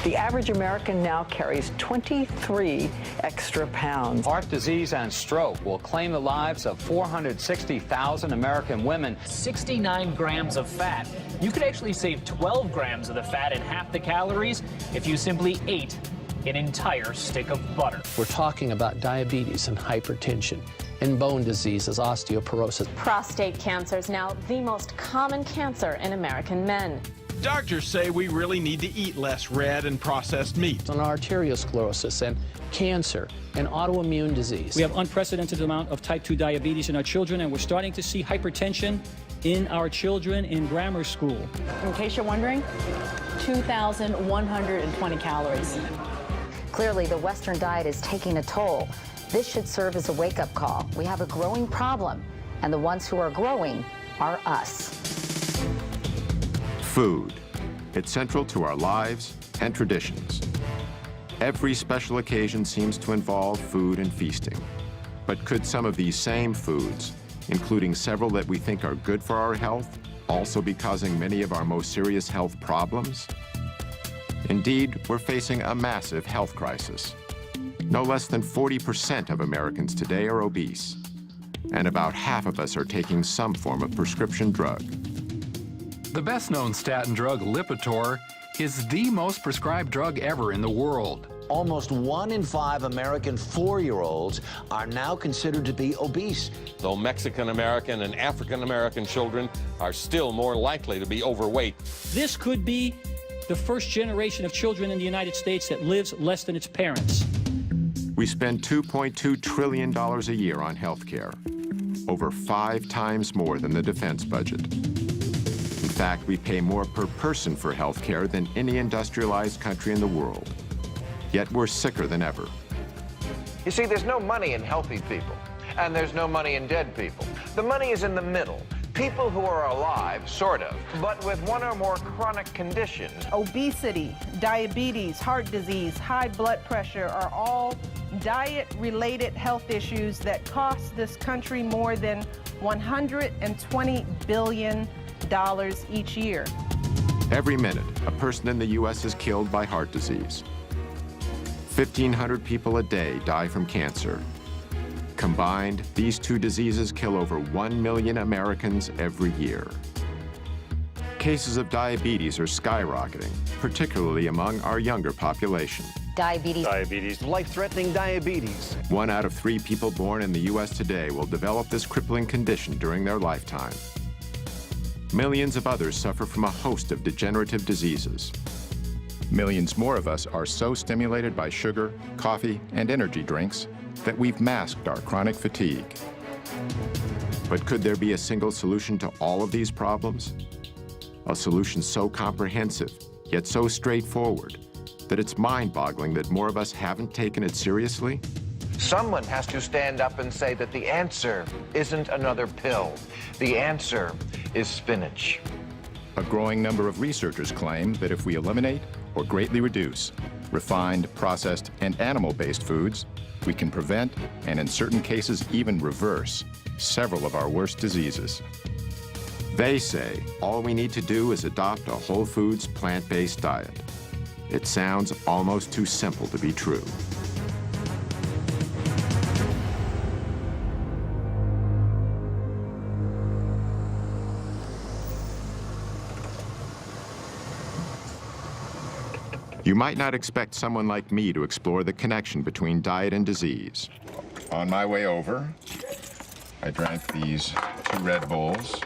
The average American now carries 23 extra pounds. Heart disease and stroke will claim the lives of 460,000 American women. 69 grams of fat. You could actually save 12 grams of the fat and half the calories if you simply ate an entire stick of butter. We're talking about diabetes and hypertension and bone diseases, osteoporosis. Prostate cancer is now the most common cancer in American men. Doctors say we really need to eat less red and processed meat. On arteriosclerosis and cancer and autoimmune disease. We have unprecedented amount of type 2 diabetes in our children, and we're starting to see hypertension in our children in grammar school. In case you're wondering, 2,120 calories. Clearly, the Western diet is taking a toll. This should serve as a wake-up call. We have a growing problem, and the ones who are growing are us. Food. It's central to our lives and traditions. Every special occasion seems to involve food and feasting. But could some of these same foods, including several that we think are good for our health, also be causing many of our most serious health problems? Indeed, we're facing a massive health crisis. No less than 40% of Americans today are obese, and about half of us are taking some form of prescription drug. The best-known statin drug, Lipitor, is the most prescribed drug ever in the world. Almost 1 in 5 American 4-year-olds are now considered to be obese. Though Mexican-American and African-American children are still more likely to be overweight. This could be the first generation of children in the United States that lives less than its parents. We spend $2.2 trillion a year on health care, over 5 times more than the defense budget. In fact, we pay more per person for health care than any industrialized country in the world. Yet we're sicker than ever. You see, there's no money in healthy people, and there's no money in dead people. The money is in the middle. People who are alive, sort of, but with one or more chronic conditions. Obesity, diabetes, heart disease, high blood pressure are all diet-related health issues that cost this country more than $120 billion each year. Every minute, a person in the U.S. is killed by heart disease. 1,500 people a day die from cancer. Combined, these two diseases kill over 1 million Americans every year. Cases of diabetes are skyrocketing, particularly among our younger population. Diabetes. Life-threatening diabetes. 1 out of 3 people born in the U.S. today will develop this crippling condition during their lifetime. Millions of others suffer from a host of degenerative diseases. Millions more of us are so stimulated by sugar, coffee, and energy drinks that we've masked our chronic fatigue. But could there be a single solution to all of these problems? A solution so comprehensive, yet so straightforward, that it's mind-boggling that more of us haven't taken it seriously? Someone has to stand up and say that the answer isn't another pill. The answer is spinach. A growing number of researchers claim that if we eliminate or greatly reduce refined, processed, and animal-based foods, we can prevent, and in certain cases even reverse, several of our worst diseases. They say all we need to do is adopt a whole foods, plant-based diet. It sounds almost too simple to be true. You might not expect someone like me to explore the connection between diet and disease. On my way over, I drank these 2 Red Bulls.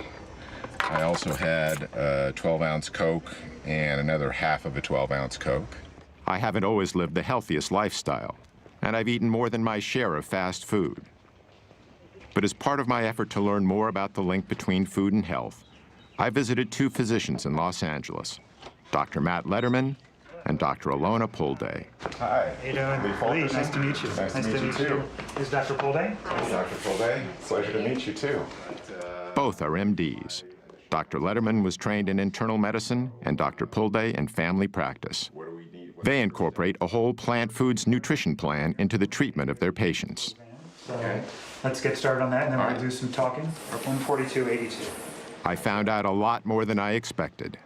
I also had a 12-ounce Coke and another half of a 12-ounce Coke. I haven't always lived the healthiest lifestyle, and I've eaten more than my share of fast food. But as part of my effort to learn more about the link between food and health, I visited 2 physicians in Los Angeles, Dr. Matt Letterman and Dr. Alona Pulday. Hi. How you doing? Lee, nice to meet you. Nice to meet you, too. Is Dr. Pulday? Dr. Pulday, pleasure to meet you, too. Both are MDs. Dr. Letterman was trained in internal medicine and Dr. Pulday in family practice. They incorporate a whole plant foods nutrition plan into the treatment of their patients. So let's get started on that, and then we'll do some talking. 142.82. I found out a lot more than I expected.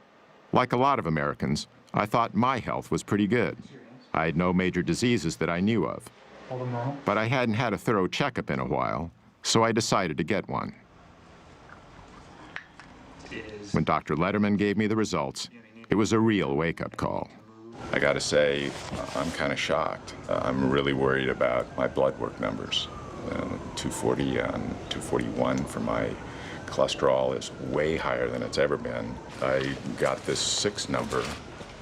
Like a lot of Americans, I thought my health was pretty good. I had no major diseases that I knew of. But I hadn't had a thorough checkup in a while, so I decided to get one. When Dr. Letterman gave me the results, it was a real wake-up call. I gotta say, I'm kind of shocked. I'm really worried about my blood work numbers. 240 and 241 for my cholesterol is way higher than it's ever been. I got this 6 number.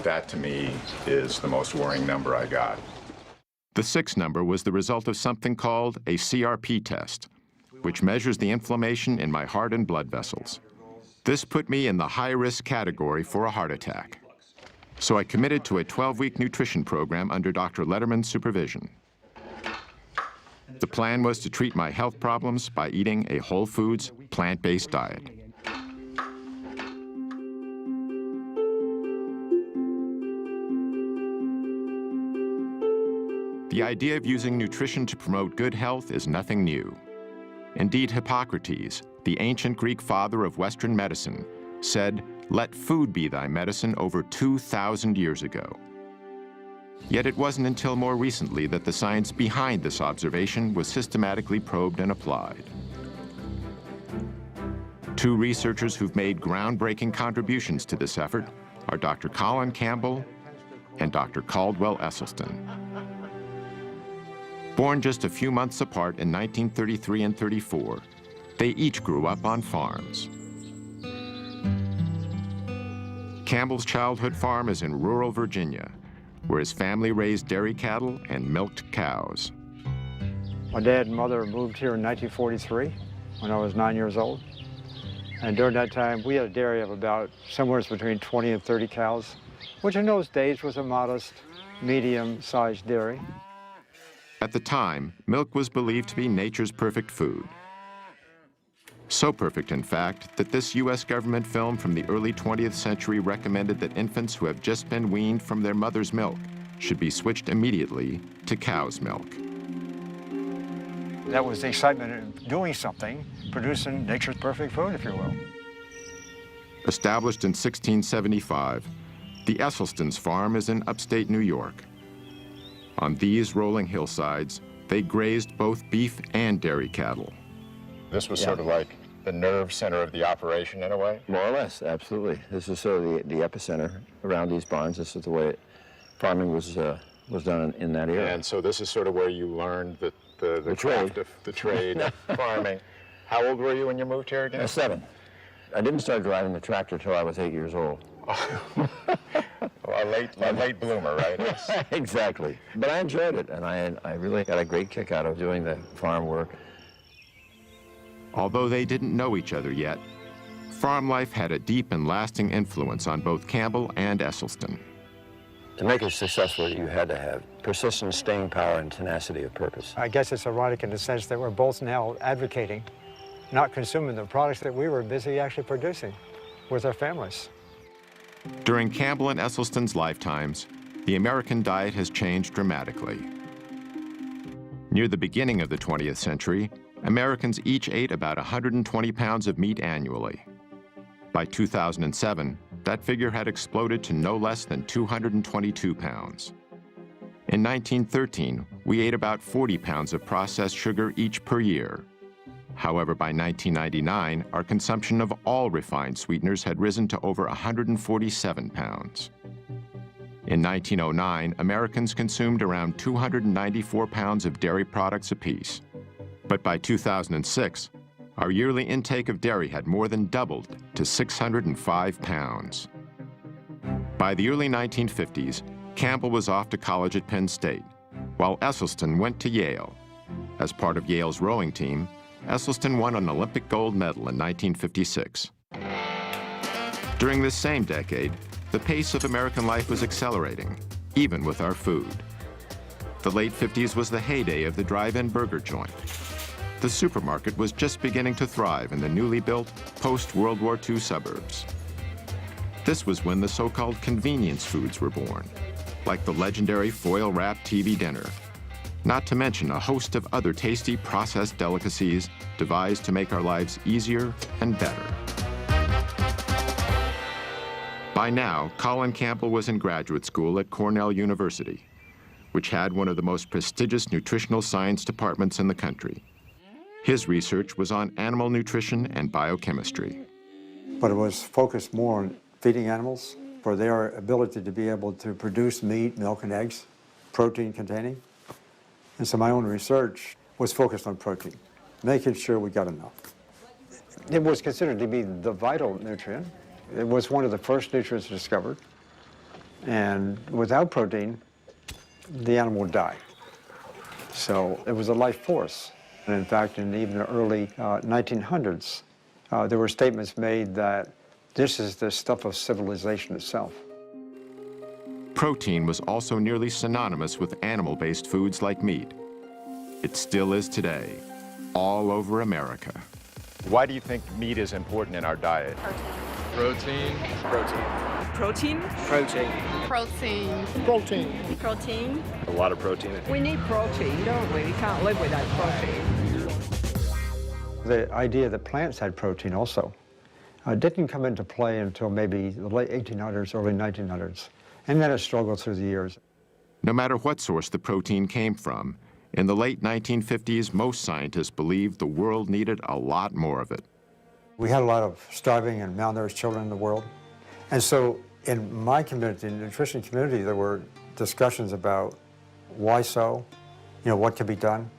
That, to me, is the most worrying number I got. The 6 number was the result of something called a CRP test, which measures the inflammation in my heart and blood vessels. This put me in the high-risk category for a heart attack. So I committed to a 12-week nutrition program under Dr. Letterman's supervision. The plan was to treat my health problems by eating a whole foods, plant-based diet. The idea of using nutrition to promote good health is nothing new. Indeed, Hippocrates, the ancient Greek father of Western medicine, said, "Let food be thy medicine," over 2,000 years ago. Yet it wasn't until more recently that the science behind this observation was systematically probed and applied. 2 researchers who've made groundbreaking contributions to this effort are Dr. Colin Campbell and Dr. Caldwell Esselstyn. Born just a few months apart in 1933 and 34, they each grew up on farms. Campbell's childhood farm is in rural Virginia, where his family raised dairy cattle and milked cows. My dad and mother moved here in 1943 when I was 9 years old. And during that time, we had a dairy of about somewhere between 20 and 30 cows, which in those days was a modest, medium-sized dairy. At the time, milk was believed to be nature's perfect food. So perfect, in fact, that this U.S. government film from the early 20th century recommended that infants who have just been weaned from their mother's milk should be switched immediately to cow's milk. That was the excitement of doing something, producing nature's perfect food, if you will. Established in 1675, the Esselstyn's farm is in upstate New York. On these rolling hillsides, they grazed both beef and dairy cattle. This was sort of like the nerve center of the operation in a way? More or less, absolutely. This is sort of the epicenter around these barns. This is the way farming was done in that area. And so this is sort of where you learned the craft of the trade of farming. How old were you when you moved here again? 7. I didn't start driving the tractor until I was 8 years old. Well, a late bloomer, right? Exactly. But I enjoyed it, and I really got a great kick out of doing the farm work. Although they didn't know each other yet, farm life had a deep and lasting influence on both Campbell and Esselstyn. To make it successful, you had to have persistence, staying power, and tenacity of purpose. I guess it's ironic in the sense that we're both now advocating, not consuming the products that we were busy actually producing with our families. During Campbell and Esselstyn's lifetimes, the American diet has changed dramatically. Near the beginning of the 20th century, Americans each ate about 120 pounds of meat annually. By 2007, that figure had exploded to no less than 222 pounds. In 1913, we ate about 40 pounds of processed sugar each per year. However, by 1999, our consumption of all refined sweeteners had risen to over 147 pounds. In 1909, Americans consumed around 294 pounds of dairy products apiece. But by 2006, our yearly intake of dairy had more than doubled to 605 pounds. By the early 1950s, Campbell was off to college at Penn State, while Esselstyn went to Yale. As part of Yale's rowing team, Esselstyn won an Olympic gold medal in 1956. During this same decade, the pace of American life was accelerating, even with our food. The late 50s was the heyday of the drive-in burger joint. The supermarket was just beginning to thrive in the newly built post-World War II suburbs. This was when the so-called convenience foods were born, like the legendary foil-wrapped TV dinner, not to mention a host of other tasty processed delicacies devised to make our lives easier and better. By now, Colin Campbell was in graduate school at Cornell University, which had one of the most prestigious nutritional science departments in the country. His research was on animal nutrition and biochemistry. But it was focused more on feeding animals for their ability to be able to produce meat, milk, and eggs, protein containing. And so my own research was focused on protein, making sure we got enough. It was considered to be the vital nutrient. It was one of the first nutrients discovered. And without protein, the animal would die. So it was a life force. And in fact, in even the early 1900s, there were statements made that this is the stuff of civilization itself. Protein was also nearly synonymous with animal-based foods like meat. It still is today, all over America. Why do you think meat is important in our diet? Protein. Protein. Protein? Protein. Protein. Protein. Protein. A lot of protein. We need protein, don't we? We can't live without protein. The idea that plants had protein also didn't come into play until maybe the late 1800s, early 1900s, and then it struggled through the years. No matter what source the protein came from, in the late 1950s, most scientists believed the world needed a lot more of it. We had a lot of starving and malnourished children in the world. And so in my community, in the nutrition community, there were discussions about why so, what could be done.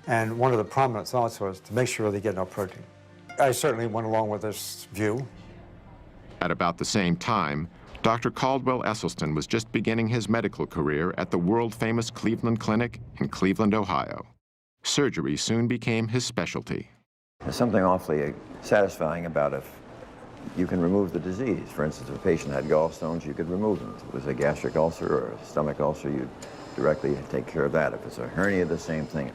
And one of the prominent thoughts was to make sure they get enough protein. I certainly went along with this view. At about the same time, Dr. Caldwell Esselstyn was just beginning his medical career at the world-famous Cleveland Clinic in Cleveland, Ohio. Surgery soon became his specialty. There's something awfully satisfying about if you can remove the disease. For instance, if a patient had gallstones, you could remove them. If it was a gastric ulcer or a stomach ulcer, you'd directly take care of that. If it's a hernia, the same thing.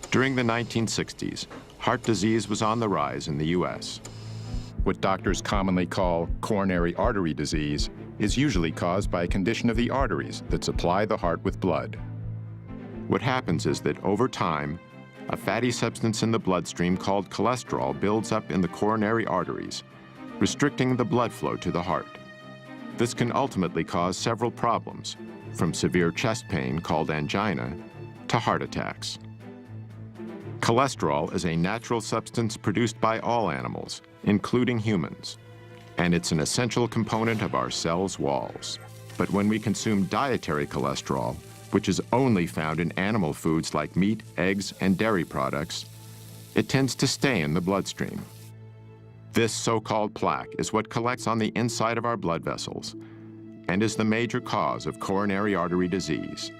During the 1960s, heart disease was on the rise in the U.S. What doctors commonly call coronary artery disease is usually caused by a condition of the arteries that supply the heart with blood. What happens is that over time, a fatty substance in the bloodstream called cholesterol builds up in the coronary arteries, restricting the blood flow to the heart. This can ultimately cause several problems, from severe chest pain called angina to heart attacks. Cholesterol is a natural substance produced by all animals, including humans, and it's an essential component of our cells' walls. But when we consume dietary cholesterol, which is only found in animal foods like meat, eggs, and dairy products, it tends to stay in the bloodstream. This so-called plaque is what collects on the inside of our blood vessels and is the major cause of coronary artery disease.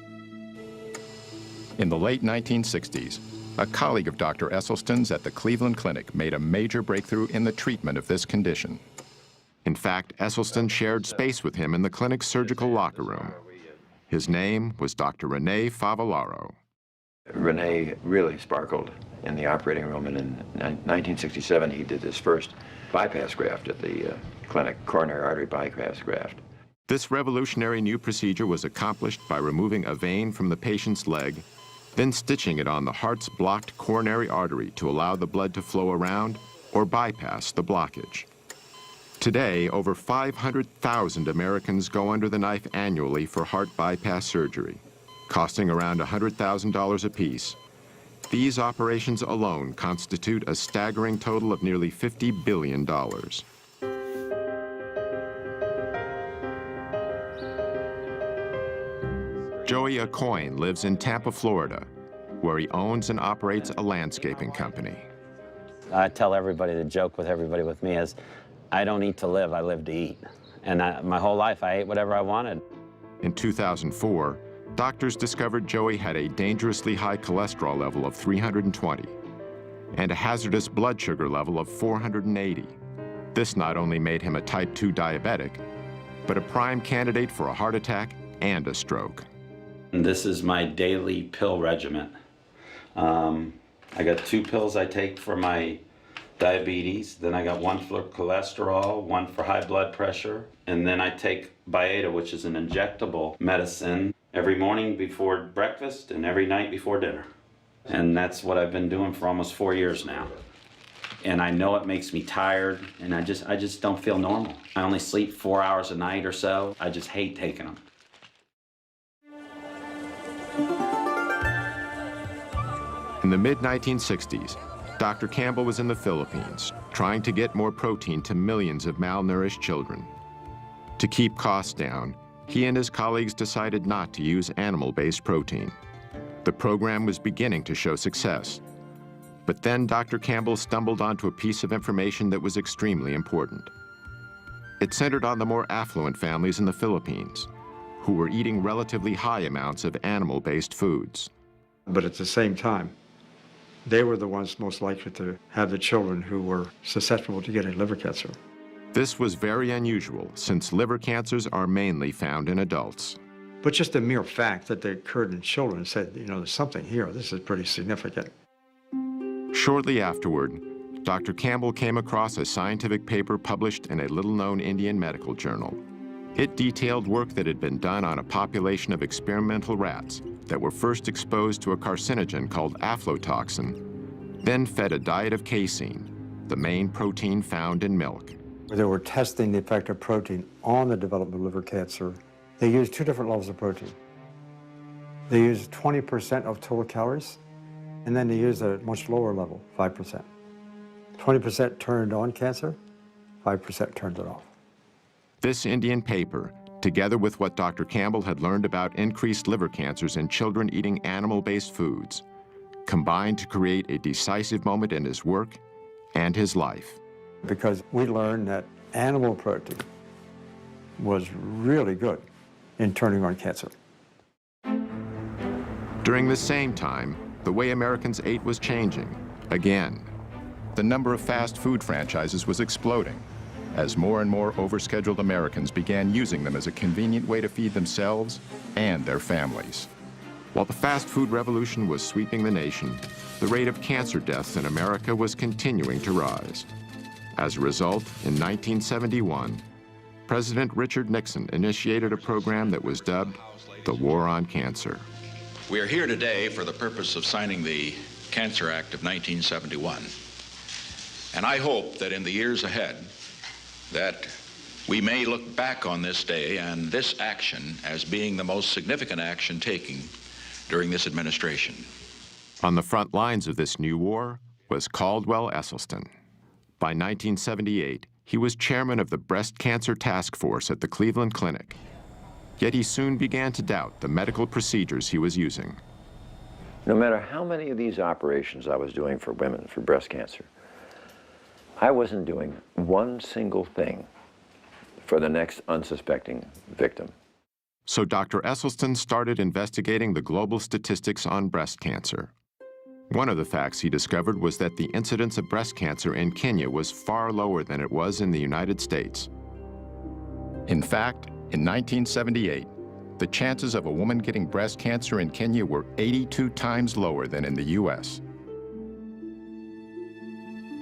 In the late 1960s, a colleague of Dr. Esselstyn's at the Cleveland Clinic made a major breakthrough in the treatment of this condition. In fact, Esselstyn shared space with him in the clinic's surgical locker room. His name was Dr. Rene Favillaro. Rene really sparkled in the operating room, and in 1967 he did his first bypass graft at the clinic, coronary artery bypass graft. This revolutionary new procedure was accomplished by removing a vein from the patient's leg, then stitching it on the heart's blocked coronary artery to allow the blood to flow around or bypass the blockage. Today, over 500,000 Americans go under the knife annually for heart bypass surgery, costing around $100,000 apiece. These operations alone constitute a staggering total of nearly $50 billion. Joey Aucoin lives in Tampa, Florida, where he owns and operates a landscaping company. I tell everybody, the joke with everybody with me is, I don't eat to live, I live to eat. And my whole life, I ate whatever I wanted. In 2004, doctors discovered Joey had a dangerously high cholesterol level of 320 and a hazardous blood sugar level of 480. This not only made him a type 2 diabetic, but a prime candidate for a heart attack and a stroke. This is my daily pill regimen. I got 2 pills I take for my diabetes, then I got 1 for cholesterol, 1 for high blood pressure, and then I take Byetta, which is an injectable medicine, every morning before breakfast and every night before dinner. And that's what I've been doing for almost 4 years now. and I know it makes me tired, and I just don't feel normal. I only sleep 4 hours a night or so. I just hate taking them. In the mid-1960s, Dr. Campbell was in the Philippines, trying to get more protein to millions of malnourished children. To keep costs down, he and his colleagues decided not to use animal-based protein. The program was beginning to show success. But then Dr. Campbell stumbled onto a piece of information that was extremely important. It centered on the more affluent families in the Philippines, who were eating relatively high amounts of animal-based foods. But at the same time, they were the ones most likely to have the children who were susceptible to getting liver cancer. This was very unusual, since liver cancers are mainly found in adults. But just the mere fact that they occurred in children said, you know, there's something here. This is pretty significant. Shortly afterward, Dr. Campbell came across a scientific paper published in a little-known Indian medical journal. It detailed work that had been done on a population of experimental rats that were first exposed to a carcinogen called aflatoxin, then fed a diet of casein, the main protein found in milk. They were testing the effect of protein on the development of liver cancer. They used two different levels of protein. They used 20% of total calories, and then they used a much lower level, 5%. 20% turned on cancer, 5% turned it off. This Indian paper, together with what Dr. Campbell had learned about increased liver cancers in children eating animal-based foods, combined to create a decisive moment in his work and his life. Because we learned that animal protein was really good in turning on cancer. During the same time, the way Americans ate was changing, again. The number of fast food franchises was exploding as more and more overscheduled Americans began using them as a convenient way to feed themselves and their families. While the fast food revolution was sweeping the nation, the rate of cancer deaths in America was continuing to rise. As a result, in 1971, President Richard Nixon initiated a program that was dubbed the War on Cancer. We are here today for the purpose of signing the Cancer Act of 1971. And I hope that in the years ahead, that we may look back on this day and this action as being the most significant action taken during this administration. On the front lines of this new war was Caldwell Esselstyn. By 1978, he was chairman of the breast cancer task force at the Cleveland Clinic. Yet he soon began to doubt the medical procedures he was using. No matter how many of these operations I was doing for women for breast cancer, I wasn't doing one single thing for the next unsuspecting victim. So Dr. Esselstyn started investigating the global statistics on breast cancer. One of the facts he discovered was that the incidence of breast cancer in Kenya was far lower than it was in the United States. In fact, in 1978, the chances of a woman getting breast cancer in Kenya were 82 times lower than in the U.S.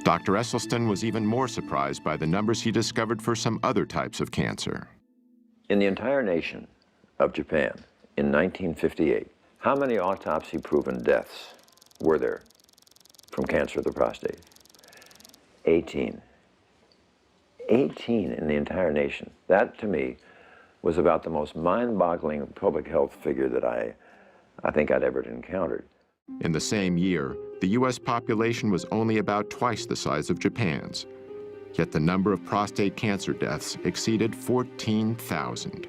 Dr. Esselstyn was even more surprised by the numbers he discovered for some other types of cancer. In the entire nation of Japan, in 1958, how many autopsy-proven deaths were there from cancer of the prostate? 18. 18 in the entire nation. That, to me, was about the most mind-boggling public health figure that I think I'd ever encountered. In the same year, the U.S. population was only about twice the size of Japan's, yet the number of prostate cancer deaths exceeded 14,000.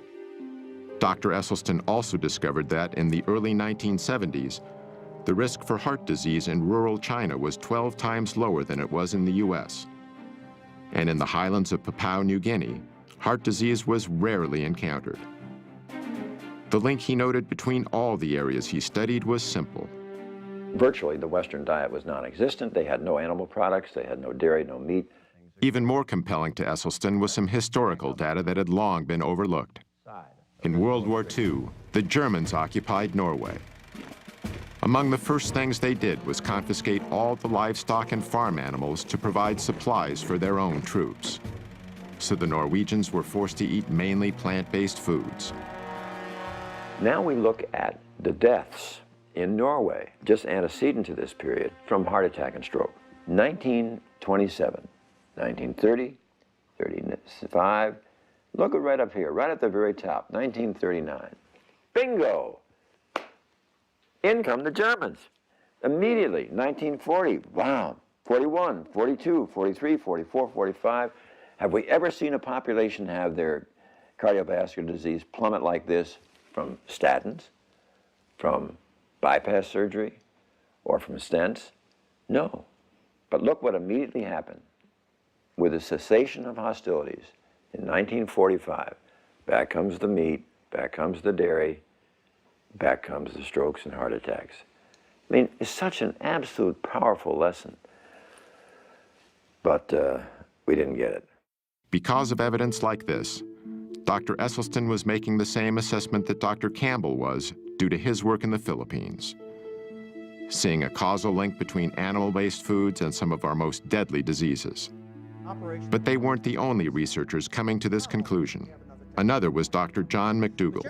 Dr. Esselstyn also discovered that in the early 1970s, the risk for heart disease in rural China was 12 times lower than it was in the U.S. And in the highlands of Papua New Guinea, heart disease was rarely encountered. The link he noted between all the areas he studied was simple. Virtually, the Western diet was non-existent. They had no animal products. They had no dairy, no meat. Even more compelling to Esselstyn was some historical data that had long been overlooked. In World War II, the Germans occupied Norway. Among the first things they did was confiscate all the livestock and farm animals to provide supplies for their own troops. So the Norwegians were forced to eat mainly plant-based foods. Now we look at the deaths in Norway, just antecedent to this period, from heart attack and stroke. 19 27. 1930, 35. Look at right up here, right at the very top, 1939. Bingo! In come the Germans. Immediately, 1940, wow, 41, 42, 43, 44, 45. Have we ever seen a population have their cardiovascular disease plummet like this from statins, from bypass surgery, or from stents? No. But look what immediately happened. With the cessation of hostilities in 1945, back comes the meat, back comes the dairy, back comes the strokes and heart attacks. I mean, it's such an absolute powerful lesson. But we didn't get it. Because of evidence like this, Dr. Esselstyn was making the same assessment that Dr. Campbell was due to his work in the Philippines, seeing a causal link between animal-based foods and some of our most deadly diseases. But they weren't the only researchers coming to this conclusion. Another was Dr. John McDougall.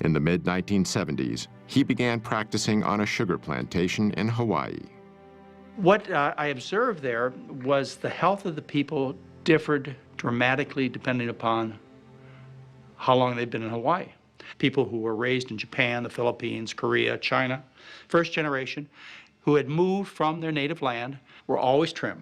In the mid-1970s, he began practicing on a sugar plantation in Hawaii. What I observed there was the health of the people differed dramatically depending upon how long they'd been in Hawaii. People who were raised in Japan, the Philippines, Korea, China, first generation, who had moved from their native land, were always trim.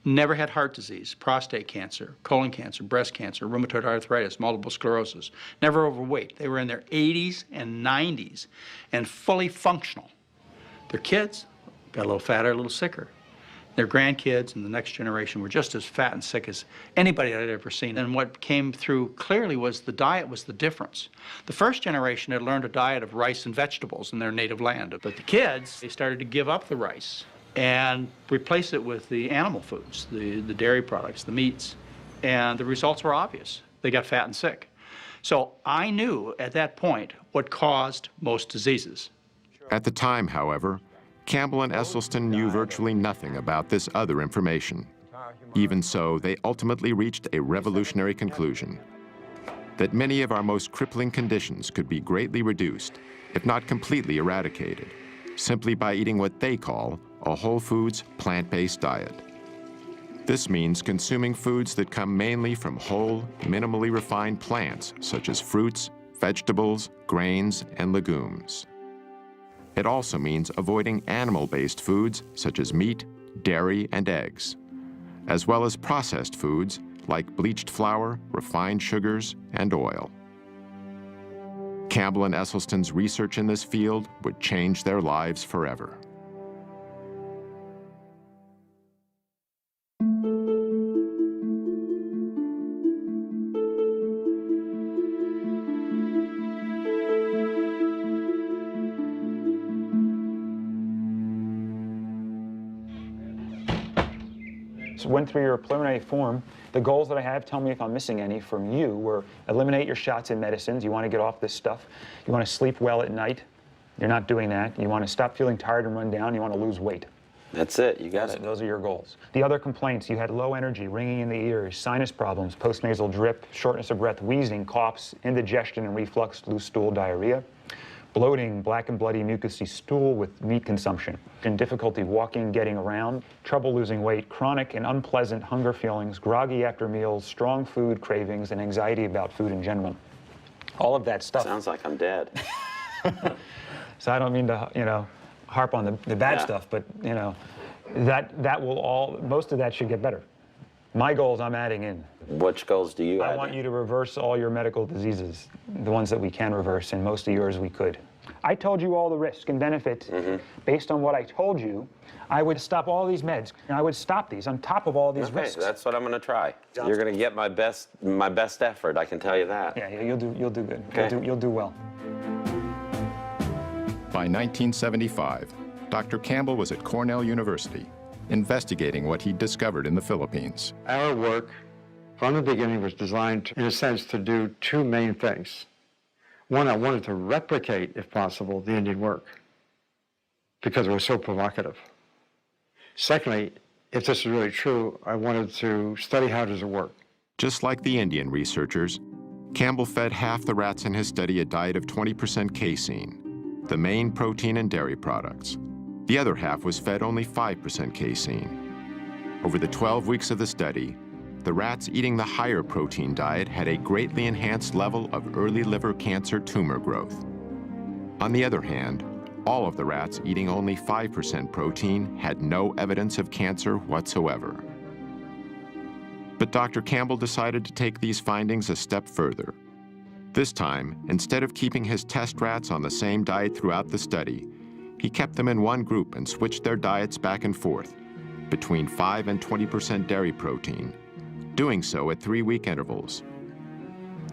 Never had heart disease, prostate cancer, colon cancer, breast cancer, rheumatoid arthritis, multiple sclerosis. Never overweight. They were in their 80s and 90s and fully functional. Their kids got a little fatter, a little sicker. Their grandkids and the next generation were just as fat and sick as anybody I'd ever seen. And what came through clearly was the diet was the difference. The first generation had learned a diet of rice and vegetables in their native land. But the kids, they started to give up the rice and replace it with the animal foods, the dairy products, the meats. And the results were obvious. They got fat and sick. So I knew at that point what caused most diseases. At the time, however, Campbell and Esselstyn knew virtually nothing about this other information. Even so, they ultimately reached a revolutionary conclusion: that many of our most crippling conditions could be greatly reduced, if not completely eradicated, simply by eating what they call a whole foods, plant-based diet. This means consuming foods that come mainly from whole, minimally refined plants, such as fruits, vegetables, grains, and legumes. It also means avoiding animal-based foods, such as meat, dairy, and eggs, as well as processed foods like bleached flour, refined sugars, and oil. Campbell and Esselstyn's research in this field would change their lives forever. So went through your preliminary form. The goals that I have, tell me if I'm missing any from you, were eliminate your shots and medicines. You want to get off this stuff. You want to sleep well at night. You're not doing that. You want to stop feeling tired and run down. You want to lose weight. That's it. You got it. Those are your goals. The other complaints, you had low energy, ringing in the ears, sinus problems, postnasal drip, shortness of breath, wheezing, coughs, indigestion and reflux, loose stool, diarrhea, bloating, black and bloody mucousy stool with meat consumption, and difficulty walking, getting around, trouble losing weight, chronic and unpleasant hunger feelings, groggy after meals, strong food cravings, and anxiety about food in general. All of that stuff. Sounds like I'm dead. So I don't mean to, harp on the bad stuff, but, that will all, most of that should get better. My goals I'm adding in. Which goals do you add? I want you to reverse all your medical diseases, the ones that we can reverse, and most of yours we could. I told you all the risk and benefit. Based on what I told you, I would stop all these meds, and I would stop these on top of all these risks. That's what I'm going to try. You're going to get my best effort, I can tell you that. Yeah, you'll do good. Okay. You'll do well. By 1975, Dr. Campbell was at Cornell University, investigating what he'd discovered in the Philippines. Our work from the beginning was designed, in a sense, to do two main things. One, I wanted to replicate, if possible, the Indian work because it was so provocative. Secondly, if this is really true, I wanted to study how does it work. Just like the Indian researchers, Campbell fed half the rats in his study a diet of 20% casein, the main protein in dairy products. The other half was fed only 5% casein. Over the 12 weeks of the study, the rats eating the higher protein diet had a greatly enhanced level of early liver cancer tumor growth. On the other hand, all of the rats eating only 5% protein had no evidence of cancer whatsoever. But Dr. Campbell decided to take these findings a step further. This time, instead of keeping his test rats on the same diet throughout the study, he kept them in one group and switched their diets back and forth, between 5 and 20% dairy protein, doing so at 3-week intervals.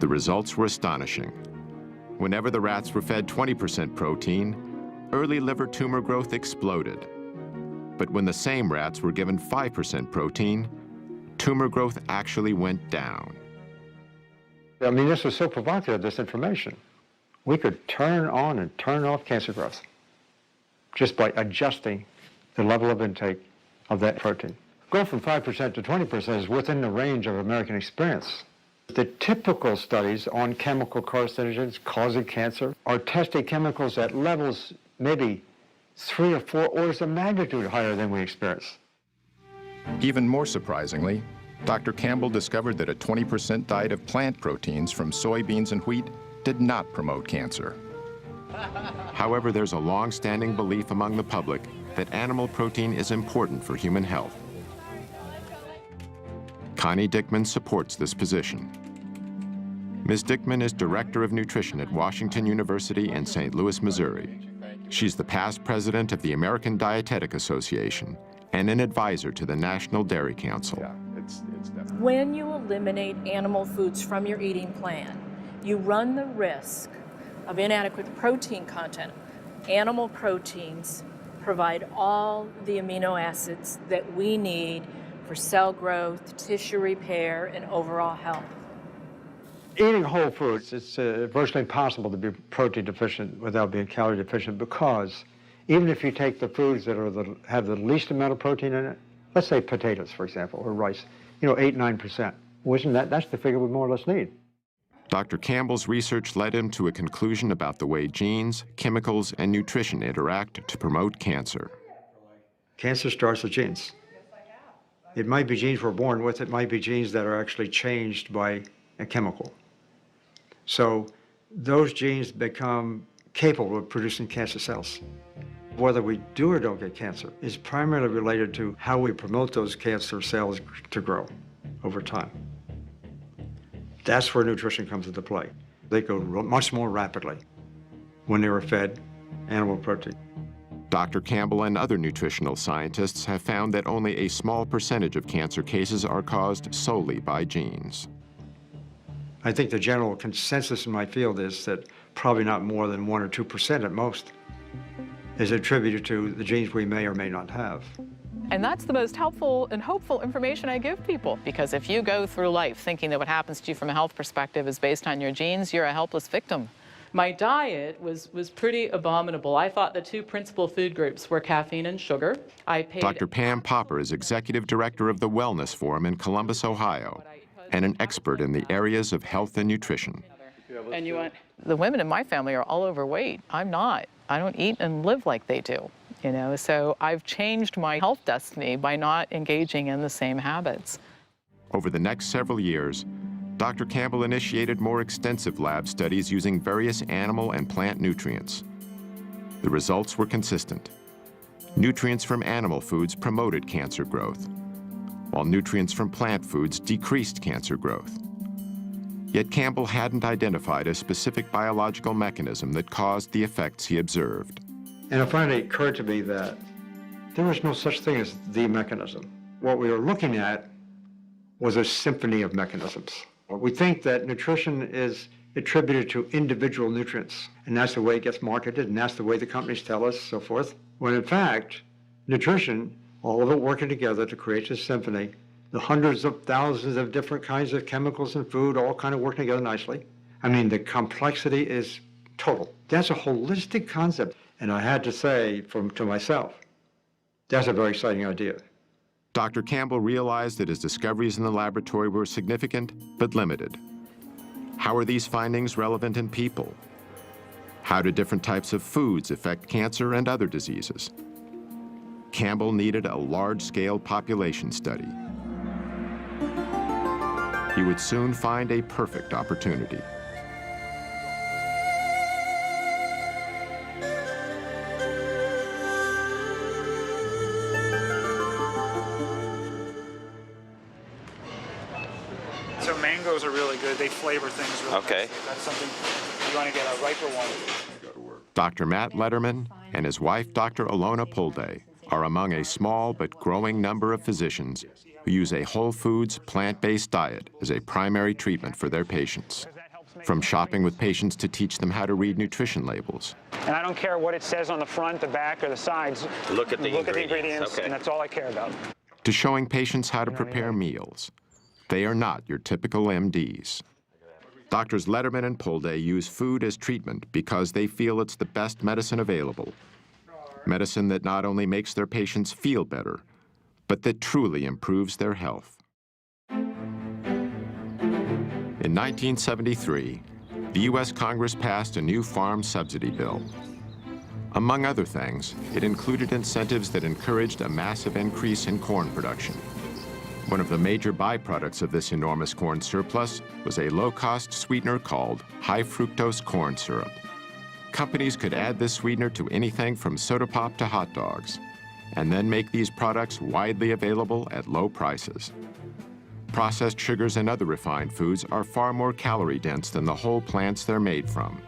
The results were astonishing. Whenever the rats were fed 20% protein, early liver tumor growth exploded. But when the same rats were given 5% protein, tumor growth actually went down. I mean, this was so provocative, this information. We could turn on and turn off cancer growth just by adjusting the level of intake of that protein. Going from 5% to 20% is within the range of American experience. The typical studies on chemical carcinogens causing cancer are testing chemicals at levels maybe 3 or 4 orders of magnitude higher than we experience. Even more surprisingly, Dr. Campbell discovered that a 20% diet of plant proteins from soybeans and wheat did not promote cancer. However, there's a long-standing belief among the public that animal protein is important for human health. Connie Dickman supports this position. Ms. Dickman is Director of Nutrition at Washington University in St. Louis, Missouri. She's the past president of the American Dietetic Association and an advisor to the National Dairy Council. When you eliminate animal foods from your eating plan, you run the risk of inadequate protein content. Animal proteins provide all the amino acids that we need for cell growth, tissue repair, and overall health. Eating whole foods, it's virtually impossible to be protein deficient without being calorie deficient, because even if you take the foods that have the least amount of protein in it, let's say potatoes, for example, or rice, 8-9%. Well, that's the figure we more or less need. Dr. Campbell's research led him to a conclusion about the way genes, chemicals, and nutrition interact to promote cancer. Cancer starts with genes. It might be genes we're born with, it might be genes that are actually changed by a chemical. So those genes become capable of producing cancer cells. Whether we do or don't get cancer is primarily related to how we promote those cancer cells to grow over time. That's where nutrition comes into play. They go much more rapidly when they were fed animal protein. Dr. Campbell and other nutritional scientists have found that only a small percentage of cancer cases are caused solely by genes. I think the general consensus in my field is that probably not more than 1 or 2% at most is attributed to the genes we may or may not have. And that's the most helpful and hopeful information I give people, because if you go through life thinking that what happens to you from a health perspective is based on your genes, you're a helpless victim. My diet was pretty abominable. I thought the 2 principal food groups were caffeine and sugar. Dr. Pam Popper is executive director of the Wellness Forum in Columbus, Ohio, and an expert in the areas of health and nutrition. And you want? The women in my family are all overweight. I'm not. I don't eat and live like they do. So I've changed my health destiny by not engaging in the same habits. Over the next several years, Dr. Campbell initiated more extensive lab studies using various animal and plant nutrients. The results were consistent. Nutrients from animal foods promoted cancer growth, while nutrients from plant foods decreased cancer growth. Yet Campbell hadn't identified a specific biological mechanism that caused the effects he observed. And it finally occurred to me that there was no such thing as the mechanism. What we were looking at was a symphony of mechanisms. We think that nutrition is attributed to individual nutrients, and that's the way it gets marketed, and that's the way the companies tell us, so forth. When in fact, nutrition, all of it working together to create this symphony, the hundreds of thousands of different kinds of chemicals in food all kind of working together nicely. I mean, the complexity is total. That's a holistic concept. And I had to say to myself, that's a very exciting idea. Dr. Campbell realized that his discoveries in the laboratory were significant but limited. How are these findings relevant in people? How do different types of foods affect cancer and other diseases? Campbell needed a large-scale population study. He would soon find a perfect opportunity. So mangoes are really good. They flavor things really Okay. nicely. That's something you want to get a riper one. Dr. Matt Letterman and his wife, Dr. Alona Pulde, are among a small but growing number of physicians who use a whole foods, plant-based diet as a primary treatment for their patients. From shopping with patients to teach them how to read nutrition labels. And I don't care what it says on the front, the back, or the sides. Look at the ingredients, okay. and that's all I care about. To showing patients how to prepare meals. They are not your typical MDs. Doctors Letterman and Pulde use food as treatment because they feel it's the best medicine available. Medicine that not only makes their patients feel better, but that truly improves their health. In 1973, the U.S. Congress passed a new farm subsidy bill. Among other things, it included incentives that encouraged a massive increase in corn production. One of the major byproducts of this enormous corn surplus was a low-cost sweetener called high-fructose corn syrup. Companies could add this sweetener to anything from soda pop to hot dogs, and then make these products widely available at low prices. Processed sugars and other refined foods are far more calorie-dense than the whole plants they're made from.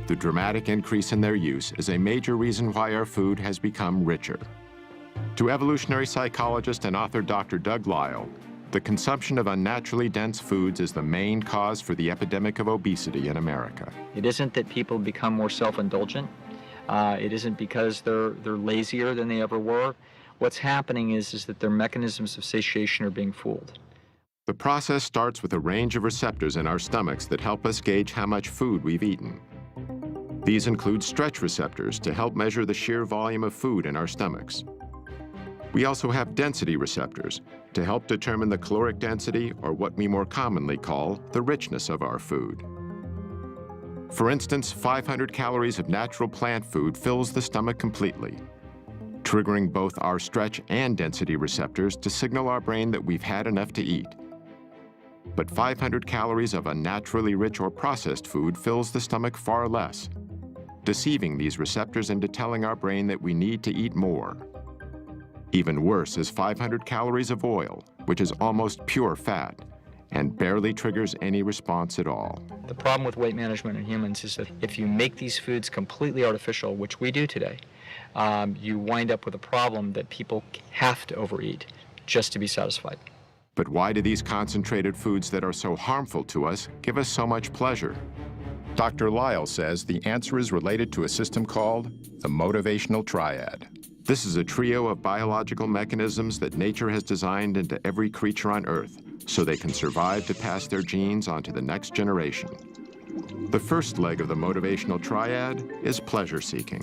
The dramatic increase in their use is a major reason why our food has become richer. To evolutionary psychologist and author Dr. Doug Lisle, the consumption of unnaturally dense foods is the main cause for the epidemic of obesity in America. It isn't that people become more self-indulgent. It isn't because they're lazier than they ever were. What's happening is that their mechanisms of satiation are being fooled. The process starts with a range of receptors in our stomachs that help us gauge how much food we've eaten. These include stretch receptors to help measure the sheer volume of food in our stomachs. We also have density receptors to help determine the caloric density, or what we more commonly call the richness of our food. For instance, 500 calories of natural plant food fills the stomach completely, triggering both our stretch and density receptors to signal our brain that we've had enough to eat. But 500 calories of unnaturally rich or processed food fills the stomach far less, deceiving these receptors into telling our brain that we need to eat more. Even worse is 500 calories of oil, which is almost pure fat and barely triggers any response at all. The problem with weight management in humans is that if you make these foods completely artificial, which we do today, you wind up with a problem that people have to overeat just to be satisfied. But why do these concentrated foods that are so harmful to us give us so much pleasure? Dr. Lisle says the answer is related to a system called the motivational triad. This is a trio of biological mechanisms that nature has designed into every creature on Earth so they can survive to pass their genes on to the next generation. The first leg of the motivational triad is pleasure-seeking.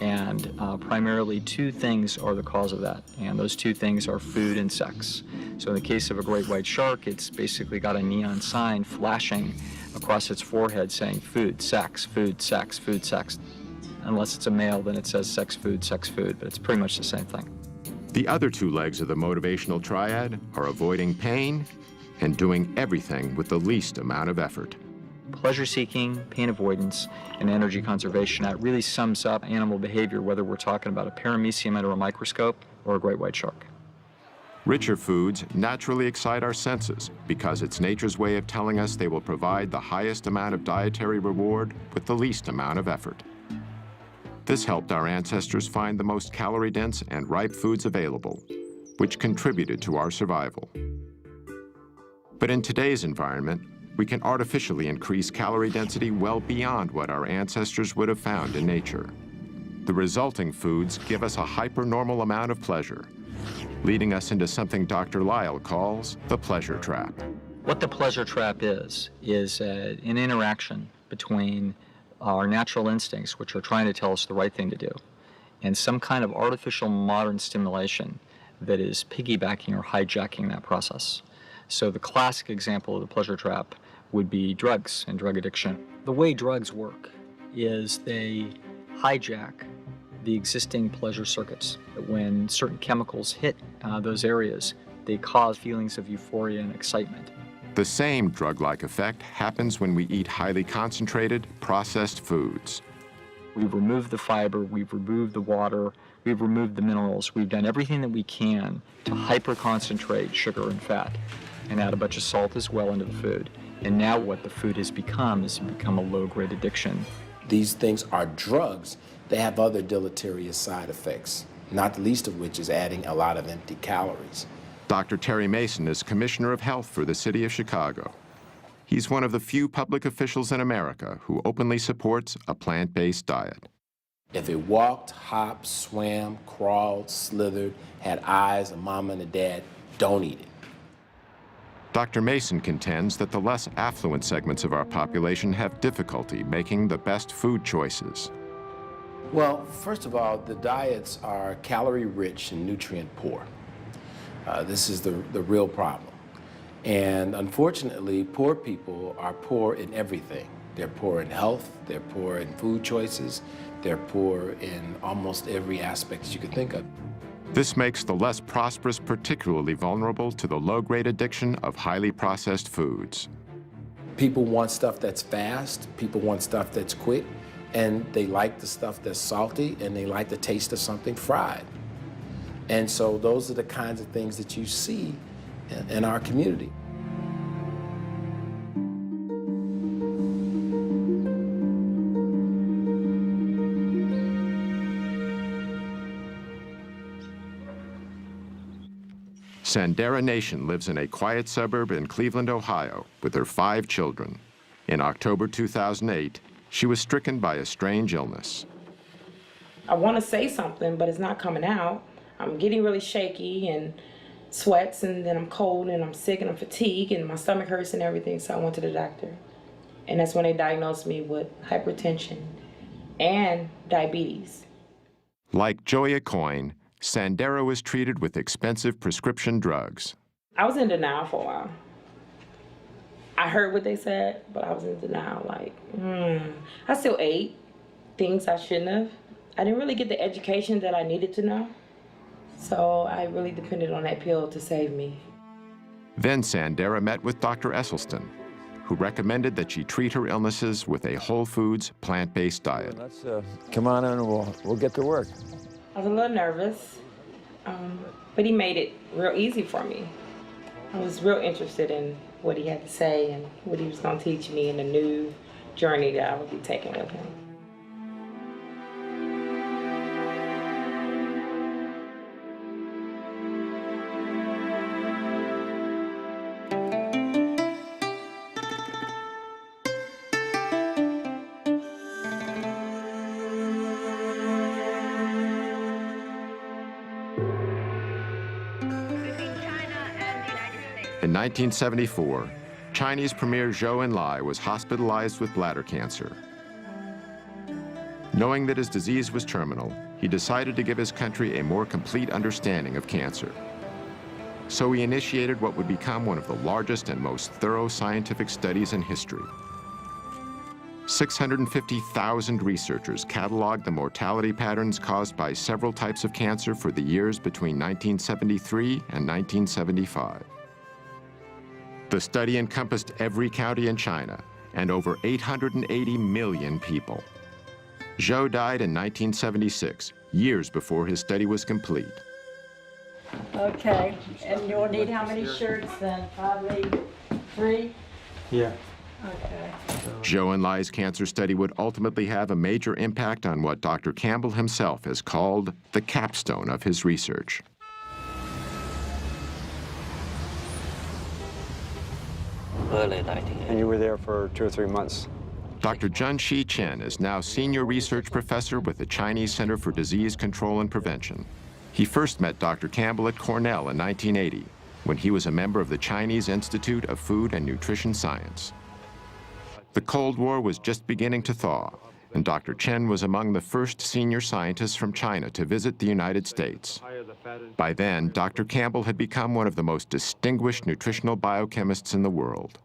And primarily two things are the cause of that, and those two things are food and sex. So in the case of a great white shark, it's basically got a neon sign flashing across its forehead saying food, sex, food, sex, food, sex. Unless it's a male, then it says sex, food, but it's pretty much the same thing. The other two legs of the motivational triad are avoiding pain and doing everything with the least amount of effort. Pleasure-seeking, pain avoidance, and energy conservation, that really sums up animal behavior, whether we're talking about a paramecium under a microscope or a great white shark. Richer foods naturally excite our senses because it's nature's way of telling us they will provide the highest amount of dietary reward with the least amount of effort. This helped our ancestors find the most calorie-dense and ripe foods available, which contributed to our survival. But in today's environment, we can artificially increase calorie density well beyond what our ancestors would have found in nature. The resulting foods give us a hypernormal amount of pleasure, leading us into something Dr. Lisle calls the pleasure trap. What the pleasure trap is an interaction between our natural instincts, which are trying to tell us the right thing to do, and some kind of artificial modern stimulation that is piggybacking or hijacking that process. So the classic example of the pleasure trap would be drugs and drug addiction. The way drugs work is they hijack the existing pleasure circuits. When certain chemicals hit those areas, they cause feelings of euphoria and excitement. The same drug-like effect happens when we eat highly concentrated, processed foods. We've removed the fiber, we've removed the water, we've removed the minerals, we've done everything that we can to hyper-concentrate sugar and fat and add a bunch of salt as well into the food. And now what the food has become is become a low-grade addiction. These things are drugs. They have other deleterious side effects, not the least of which is adding a lot of empty calories. Dr. Terry Mason is Commissioner of Health for the City of Chicago. He's one of the few public officials in America who openly supports a plant-based diet. If it walked, hopped, swam, crawled, slithered, had eyes, a mama and a dad, don't eat it. Dr. Mason contends that the less affluent segments of our population have difficulty making the best food choices. Well, first of all, the diets are calorie-rich and nutrient-poor. This is the real problem. And unfortunately, poor people are poor in everything. They're poor in health, they're poor in food choices, they're poor in almost every aspect you could think of. This makes the less prosperous particularly vulnerable to the low-grade addiction of highly processed foods. People want stuff that's fast, people want stuff that's quick, and they like the stuff that's salty, and they like the taste of something fried. And so those are the kinds of things that you see in our community. Sandera Nation lives in a quiet suburb in Cleveland, Ohio, with her 5 children. In October 2008, she was stricken by a strange illness. I want to say something, but it's not coming out. I'm getting really shaky and sweats, and then I'm cold and I'm sick and I'm fatigued and my stomach hurts and everything, so I went to the doctor. And that's when they diagnosed me with hypertension and diabetes. Like Joya Coyne, Sandera was treated with expensive prescription drugs. I was in denial for a while. I heard what they said, but I was in denial, like, I still ate things I shouldn't have. I didn't really get the education that I needed to know, so I really depended on that pill to save me. Then Sandera met with Dr. Esselstyn, who recommended that she treat her illnesses with a whole foods, plant-based diet. Let's come on in and we'll get to work. I was a little nervous, but he made it real easy for me. I was real interested in what he had to say and what he was going to teach me in the new journey that I would be taking with him. In 1974, Chinese Premier Zhou Enlai was hospitalized with bladder cancer. Knowing that his disease was terminal, he decided to give his country a more complete understanding of cancer. So he initiated what would become one of the largest and most thorough scientific studies in history. 650,000 researchers cataloged the mortality patterns caused by several types of cancer for the years between 1973 and 1975. The study encompassed every county in China and over 880 million people. Zhou died in 1976, years before his study was complete. Okay, and you'll need how many shirts then? Probably 3? Yeah. Okay. Zhou Enlai's cancer study would ultimately have a major impact on what Dr. Campbell himself has called the capstone of his research. Early 1980. And you were there for 2 or 3 months. Dr. Junxi Chen is now senior research professor with the Chinese Center for Disease Control and Prevention. He first met Dr. Campbell at Cornell in 1980, when he was a member of the Chinese Institute of Food and Nutrition Science. The Cold War was just beginning to thaw, and Dr. Chen was among the first senior scientists from China to visit the United States. By then, Dr. Campbell had become one of the most distinguished nutritional biochemists in the world.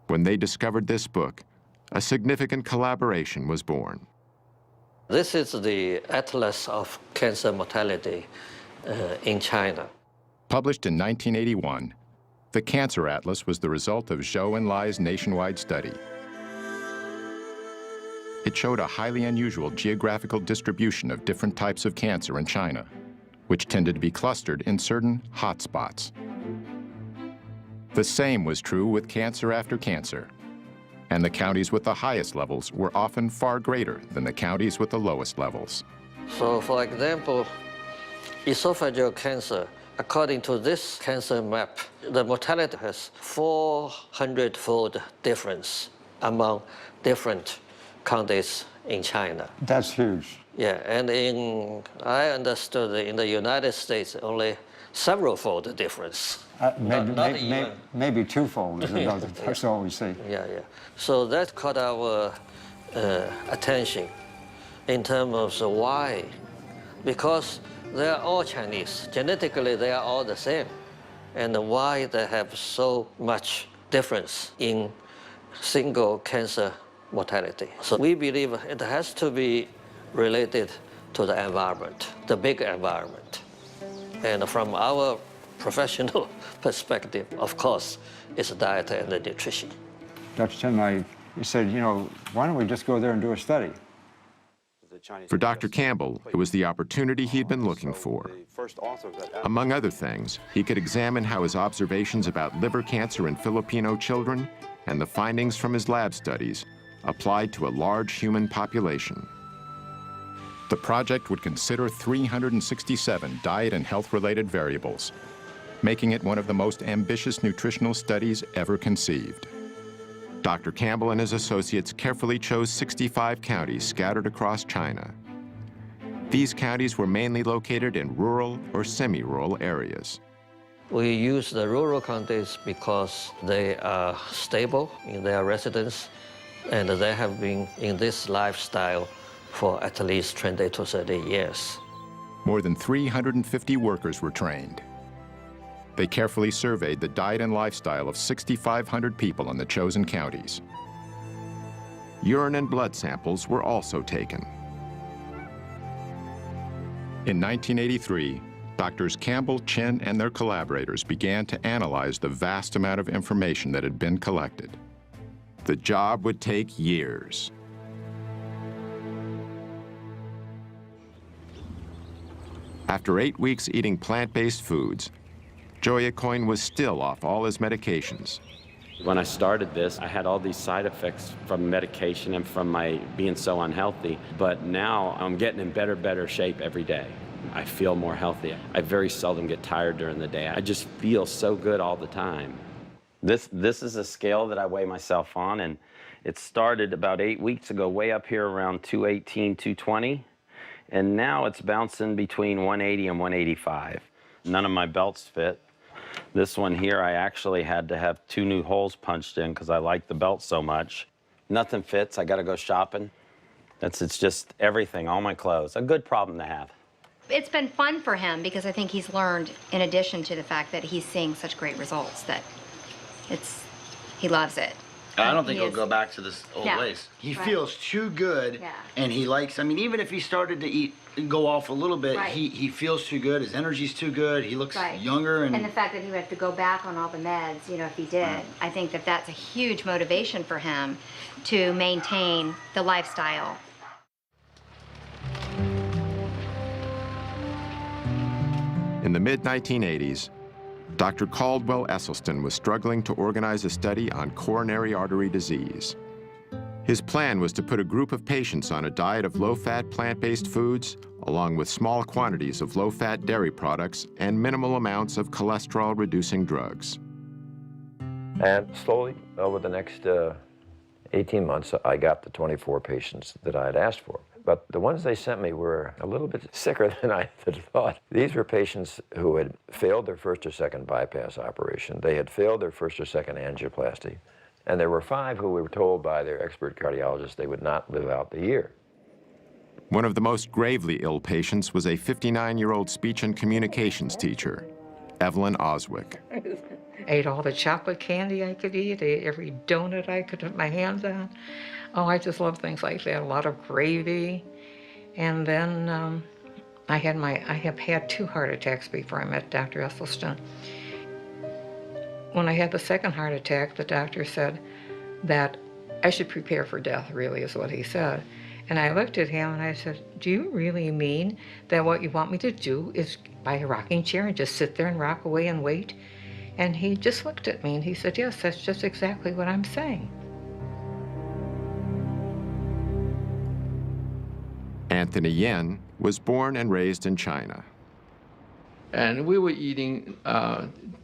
When they discovered this book, a significant collaboration was born. This is the Atlas of Cancer Mortality in China. Published in 1981, the Cancer Atlas was the result of Zhou and Lai's nationwide study. It showed a highly unusual geographical distribution of different types of cancer in China, which tended to be clustered in certain hotspots. The same was true with cancer after cancer, and the counties with the highest levels were often far greater than the counties with the lowest levels. So, for example, esophageal cancer, according to this cancer map, the mortality has 400-fold difference among different counties in China. That's huge. Yeah, and I understood in the United States, only several-fold difference. Maybe twofold is another. That's all we see. Yeah. So that caught our attention in terms of why. Because they are all Chinese. Genetically, they are all the same. And why they have so much difference in single cancer mortality. So we believe it has to be related to the environment, the big environment. And from our professional perspective, of course, it's diet and the nutrition. Dr. Chen, he said, why don't we just go there and do a study? For Dr. Campbell, it was the opportunity he'd been looking for. Among other things, he could examine how his observations about liver cancer in Filipino children and the findings from his lab studies applied to a large human population. The project would consider 367 diet and health-related variables, making it one of the most ambitious nutritional studies ever conceived. Dr. Campbell and his associates carefully chose 65 counties scattered across China. These counties were mainly located in rural or semi-rural areas. We use the rural counties because they are stable in their residence, and they have been in this lifestyle for at least 20 to 30 years. More than 350 workers were trained. They carefully surveyed the diet and lifestyle of 6,500 people in the chosen counties. Urine and blood samples were also taken. In 1983, Doctors Campbell, Chen, and their collaborators began to analyze the vast amount of information that had been collected. The job would take years. After 8 weeks eating plant-based foods, Joya Coyne was still off all his medications. When I started this, I had all these side effects from medication and from my being so unhealthy, but now I'm getting in better shape every day. I feel more healthy. I very seldom get tired during the day. I just feel so good all the time. This is a scale that I weigh myself on, and it started about 8 weeks ago, way up here around 218, 220, and now it's bouncing between 180 and 185. None of my belts fit. This one here, I actually had to have 2 new holes punched in because I like the belt so much. Nothing fits, I gotta go shopping. It's just everything, all my clothes. A good problem to have. It's been fun for him because I think he's learned, in addition to the fact that he's seeing such great results, that he loves it. I don't think he'll go back to this old ways. He feels too good, and he likes, I mean, even if he started to go off a little bit, he feels too good, his energy's too good, he looks younger. And the fact that he would have to go back on all the meds, if he did, I think that that's a huge motivation for him to maintain the lifestyle. In the mid-1980s, Dr. Caldwell Esselstyn was struggling to organize a study on coronary artery disease. His plan was to put a group of patients on a diet of low-fat plant-based foods, along with small quantities of low-fat dairy products and minimal amounts of cholesterol-reducing drugs. And slowly, over the next 18 months, I got the 24 patients that I had asked for. But the ones they sent me were a little bit sicker than I had thought. These were patients who had failed their first or second bypass operation. They had failed their first or second angioplasty. And there were 5 who were told by their expert cardiologist they would not live out the year. One of the most gravely ill patients was a 59-year-old speech and communications teacher, Evelyn Oswick. Ate all the chocolate candy I could eat, ate every donut I could put my hands on. Oh, I just love things like that. A lot of gravy, And then I have had 2 heart attacks before I met Dr. Esselstyn. When I had the second heart attack, the doctor said that I should prepare for death, really, is what he said. And I looked at him and I said, do you really mean that what you want me to do is buy a rocking chair and just sit there and rock away and wait? And he just looked at me and he said, yes, that's just exactly what I'm saying. Anthony Yen was born and raised in China. And we were eating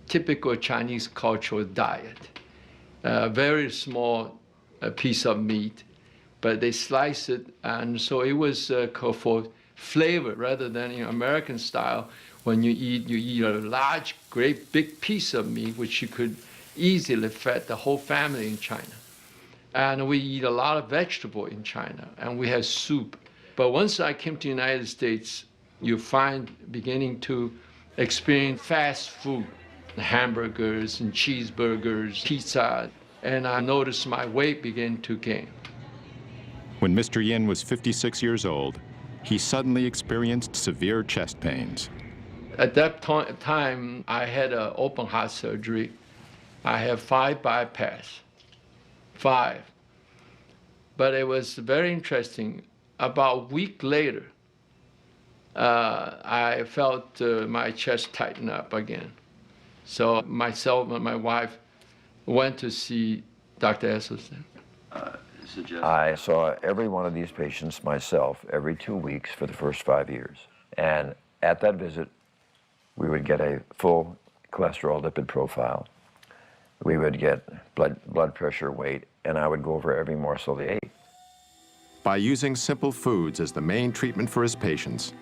typical Chinese cultural diet. A very small piece of meat, but they slice it, and so it was for flavor rather than American style. When you eat a large, great, big piece of meat, which you could easily feed the whole family in China. And we eat a lot of vegetable in China, and we have soup. But once I came to the United States, you find beginning to experience fast food, hamburgers and cheeseburgers, pizza, and I noticed my weight began to gain. When Mr. Yin was 56 years old, he suddenly experienced severe chest pains. At that time, I had an open heart surgery. I have 5 bypass, 5. But it was very interesting. About a week later, I felt my chest tighten up again. So myself and my wife went to see Dr. Esselstyn. I saw every one of these patients myself every 2 weeks for the first 5 years. And at that visit, we would get a full cholesterol lipid profile. We would get blood pressure, weight, and I would go over every morsel they ate. By using simple foods as the main treatment for his patients,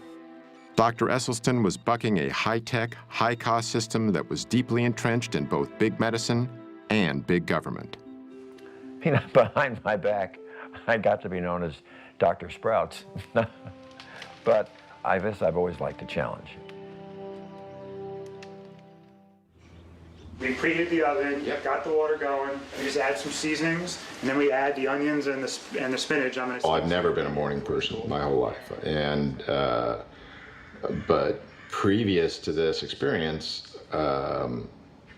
Dr. Esselstyn was bucking a high-tech, high-cost system that was deeply entrenched in both big medicine and big government. Behind my back, I got to be known as Dr. Sprouts. But I guess I've always liked a challenge. We preheat the oven, got the water going, we just add some seasonings, and then we add the onions and the spinach. I've never been a morning person my whole life, and but previous to this experience,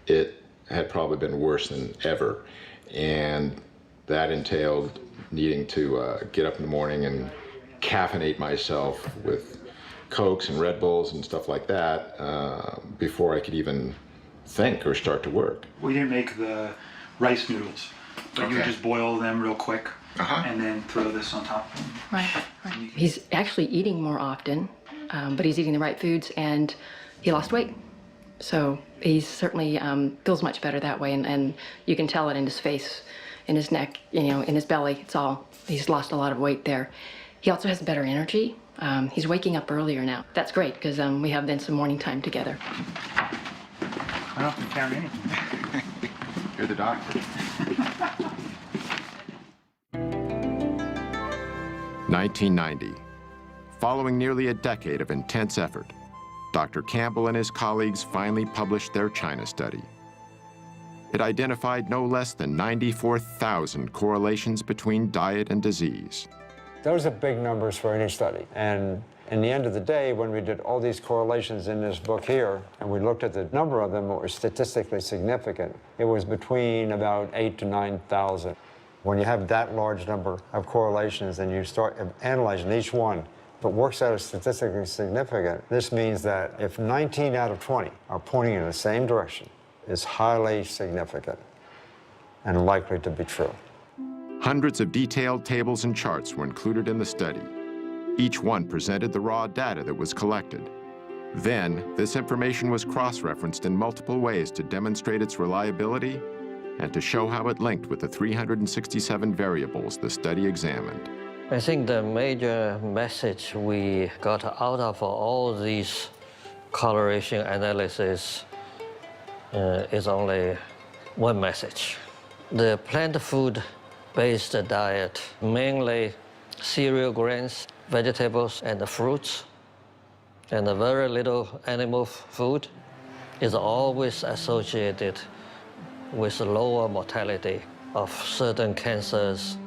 it had probably been worse than ever, and that entailed needing to get up in the morning and caffeinate myself with Cokes and Red Bulls and stuff like that before I could even think or start to work. We didn't make the rice noodles, but you would just boil them real quick and then throw this on top. Right. He's actually eating more often, but he's eating the right foods, and he lost weight. So he certainly feels much better that way, and you can tell it in his face, in his neck, in his belly. He's lost a lot of weight there. He also has better energy. He's waking up earlier now. That's great, because we have then some morning time together. I don't have to count anything. You're the doctor. 1990. Following nearly a decade of intense effort, Dr. Campbell and his colleagues finally published their China study. It identified no less than 94,000 correlations between diet and disease. Those are big numbers for any study. And in the end of the day, when we did all these correlations in this book here, and we looked at the number of them that were statistically significant, it was between about 8,000 to 9,000. When you have that large number of correlations and you start analyzing each one, if it works out as statistically significant, this means that if 19 out of 20 are pointing in the same direction, it's highly significant and likely to be true. Hundreds of detailed tables and charts were included in the study. Each one presented the raw data that was collected. Then, this information was cross-referenced in multiple ways to demonstrate its reliability and to show how it linked with the 367 variables the study examined. I think the major message we got out of all these correlation analysis is only one message. The plant food-based diet, mainly cereal grains, vegetables, and fruits, and very little animal food, is always associated with lower mortality of certain cancers,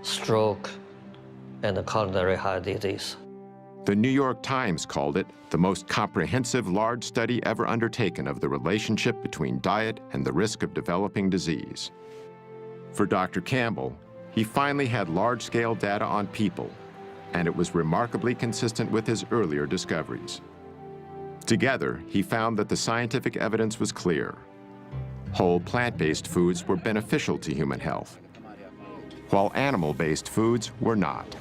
stroke, and coronary heart disease. The New York Times called it the most comprehensive large study ever undertaken of the relationship between diet and the risk of developing disease. For Dr. Campbell, he finally had large-scale data on people, and it was remarkably consistent with his earlier discoveries. Together, he found that the scientific evidence was clear. Whole plant-based foods were beneficial to human health, while animal-based foods were not.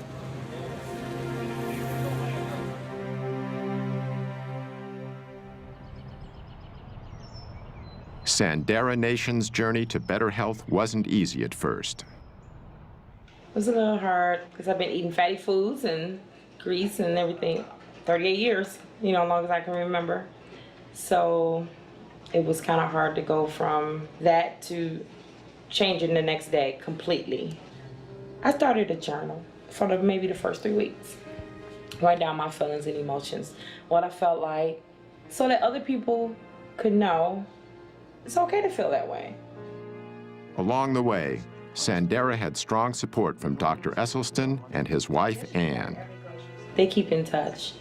Sandera Nation's journey to better health wasn't easy at first. It was a little hard because I've been eating fatty foods and grease and everything 38 years, you know, as long as I can remember. So it was kind of hard to go from that to changing the next day completely. I started a journal for maybe the first 3 weeks. Write down my feelings and emotions, what I felt like, so that other people could know it's okay to feel that way. Along the way, Sandera had strong support from Dr. Esselstyn and his wife, Ann. They keep in touch,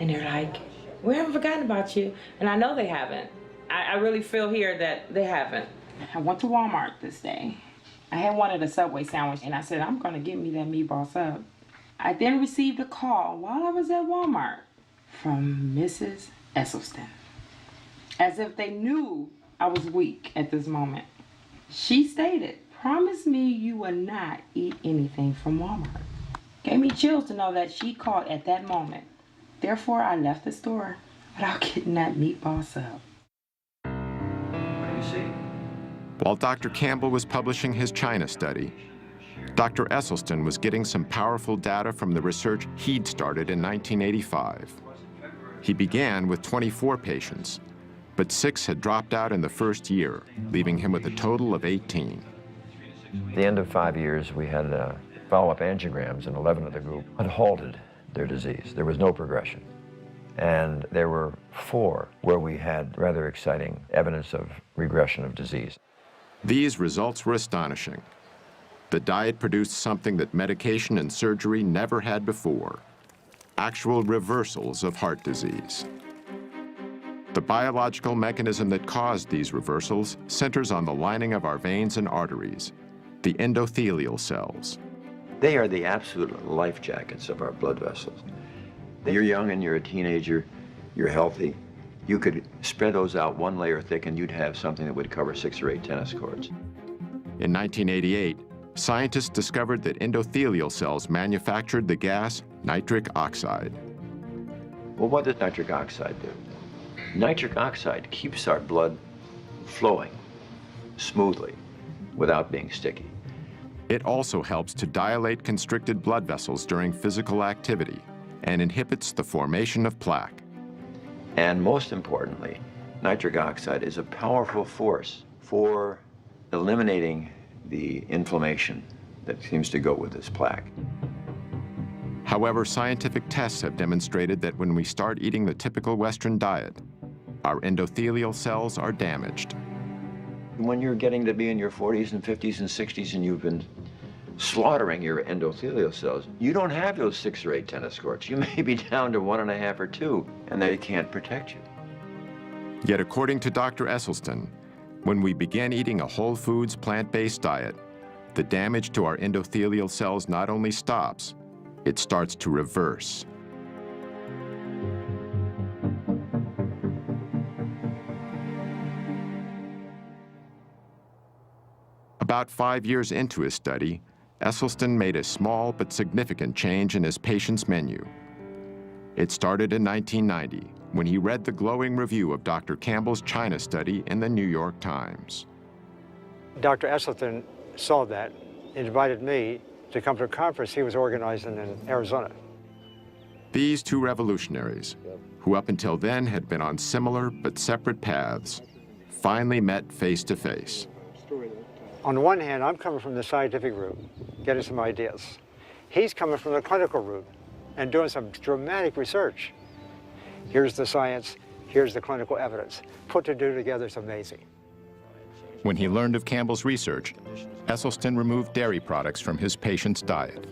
and they're like, we haven't forgotten about you. And I know they haven't. I really feel here that they haven't. I went to Walmart this day. I had wanted a Subway sandwich, and I said, I'm gonna get me that meatball sub. I then received a call while I was at Walmart from Mrs. Esselstyn, as if they knew I was weak at this moment. She stated, promise me you will not eat anything from Walmart. Gave me chills to know that she called at that moment. Therefore, I left the store without getting that meatball sub. While Dr. Campbell was publishing his China study, Dr. Esselstyn was getting some powerful data from the research he'd started in 1985. He began with 24 patients, but 6 had dropped out in the first year, leaving him with a total of 18. At the end of 5 years, we had follow-up angiograms, and 11 of the group had halted their disease. There was no progression. And there were 4 where we had rather exciting evidence of regression of disease. These results were astonishing. The diet produced something that medication and surgery never had before: actual reversals of heart disease. The biological mechanism that caused these reversals centers on the lining of our veins and arteries, the endothelial cells. They are the absolute life jackets of our blood vessels. You're young and you're a teenager, you're healthy. You could spread those out 1 layer thick and you'd have something that would cover 6 or 8 tennis courts. In 1988, scientists discovered that endothelial cells manufactured the gas nitric oxide. Well, what does nitric oxide do? Nitric oxide keeps our blood flowing smoothly without being sticky. It also helps to dilate constricted blood vessels during physical activity and inhibits the formation of plaque. And most importantly, nitric oxide is a powerful force for eliminating the inflammation that seems to go with this plaque. However, scientific tests have demonstrated that when we start eating the typical Western diet, our endothelial cells are damaged. When you're getting to be in your 40s and 50s and 60s and you've been slaughtering your endothelial cells, you don't have those 6 or 8 tennis courts. You may be down to 1.5 or 2, and they can't protect you. Yet according to Dr. Esselstyn, when we begin eating a whole foods, plant-based diet, the damage to our endothelial cells not only stops, it starts to reverse. About 5 years into his study, Esselstyn made a small but significant change in his patient's menu. It started in 1990, when he read the glowing review of Dr. Campbell's China study in the New York Times. Dr. Esselstyn saw that and invited me to come to a conference he was organizing in Arizona. These 2 revolutionaries, who up until then had been on similar but separate paths, finally met face to face. On the one hand, I'm coming from the scientific route, getting some ideas. He's coming from the clinical route and doing some dramatic research. Here's the science, here's the clinical evidence. Put the 2 together, it's amazing. When he learned of Campbell's research, Esselstyn removed dairy products from his patient's diet.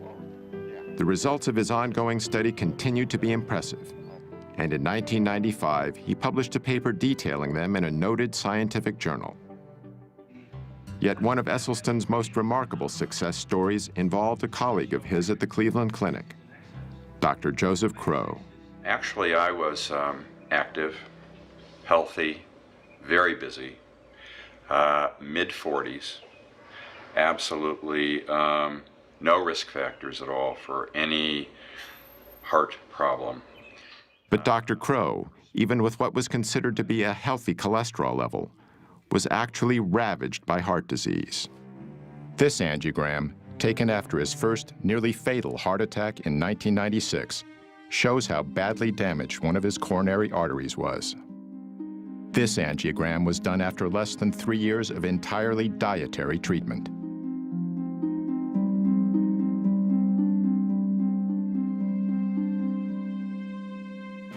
the results of his ongoing study continued to be impressive. And in 1995, he published a paper detailing them in a noted scientific journal. Yet one of Esselstyn's most remarkable success stories involved a colleague of his at the Cleveland Clinic, Dr. Joseph Crow. Actually, I was active, healthy, very busy, mid-40s, absolutely no risk factors at all for any heart problem. But Dr. Crow, even with what was considered to be a healthy cholesterol level, was actually ravaged by heart disease. This angiogram, taken after his first nearly fatal heart attack in 1996, shows how badly damaged one of his coronary arteries was. This angiogram was done after less than 3 years of entirely dietary treatment.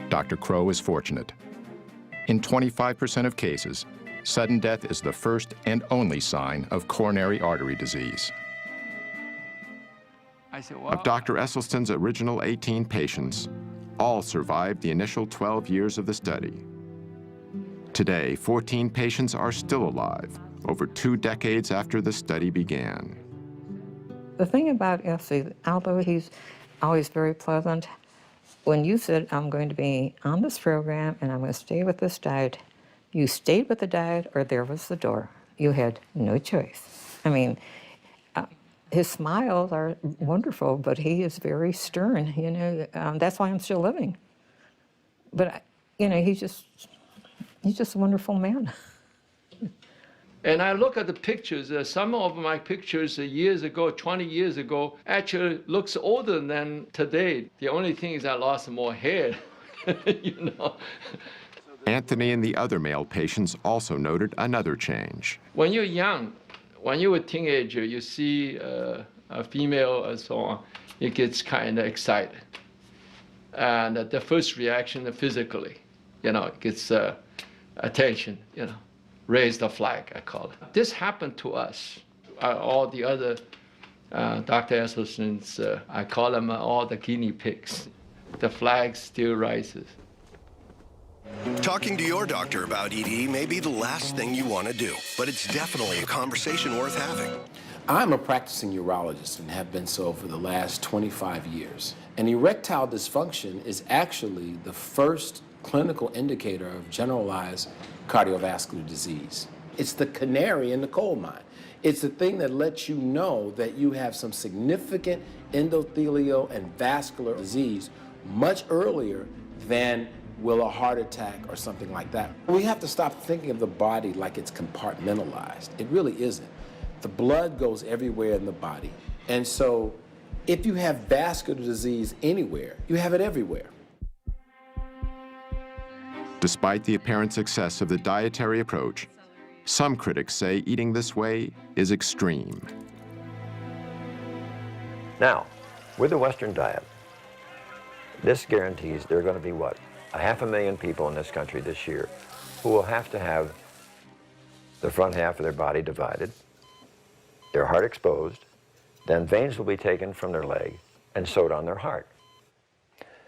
Dr. Crow is fortunate. In 25% of cases, sudden death is the first and only sign of coronary artery disease. Of Dr. Esselstyn's original 18 patients, all survived the initial 12 years of the study. Today, 14 patients are still alive, over 2 decades after the study began. The thing about Essie, although he's always very pleasant, when you said, I'm going to be on this program and I'm going to stay with this diet, you stayed with the diet or there was the door. You had no choice. I mean, his smiles are wonderful, but he is very stern, you know. That's why I'm still living. But, you know, he's just a wonderful man. And I look at the pictures, some of my pictures years ago, 20 years ago, actually looks older than today. The only thing is I lost more hair, you know. Anthony and the other male patients also noted another change. When you're young, when you're a teenager, you see a female and so on, it gets kind of excited. And the first reaction physically, you know, it gets attention, you know. Raise the flag, I call it. This happened to us. All the other Dr. Esselstyn's, I call them all the guinea pigs. The flag still rises. Talking to your doctor about ED may be the last thing you want to do, but it's definitely a conversation worth having. I'm a practicing urologist and have been so for the last 25 years. And erectile dysfunction is actually the first clinical indicator of generalized cardiovascular disease. It's the canary in the coal mine. It's the thing that lets you know that you have some significant endothelial and vascular disease much earlier than will a heart attack or something like that. We have to stop thinking of the body like it's compartmentalized. It really isn't. The blood goes everywhere in the body. And so if you have vascular disease anywhere, you have it everywhere. Despite the apparent success of the dietary approach, some critics say eating this way is extreme. Now, with the Western diet, this guarantees there are going to be, what, 500,000 people in this country this year who will have to have the front half of their body divided, their heart exposed, then veins will be taken from their leg and sewed on their heart.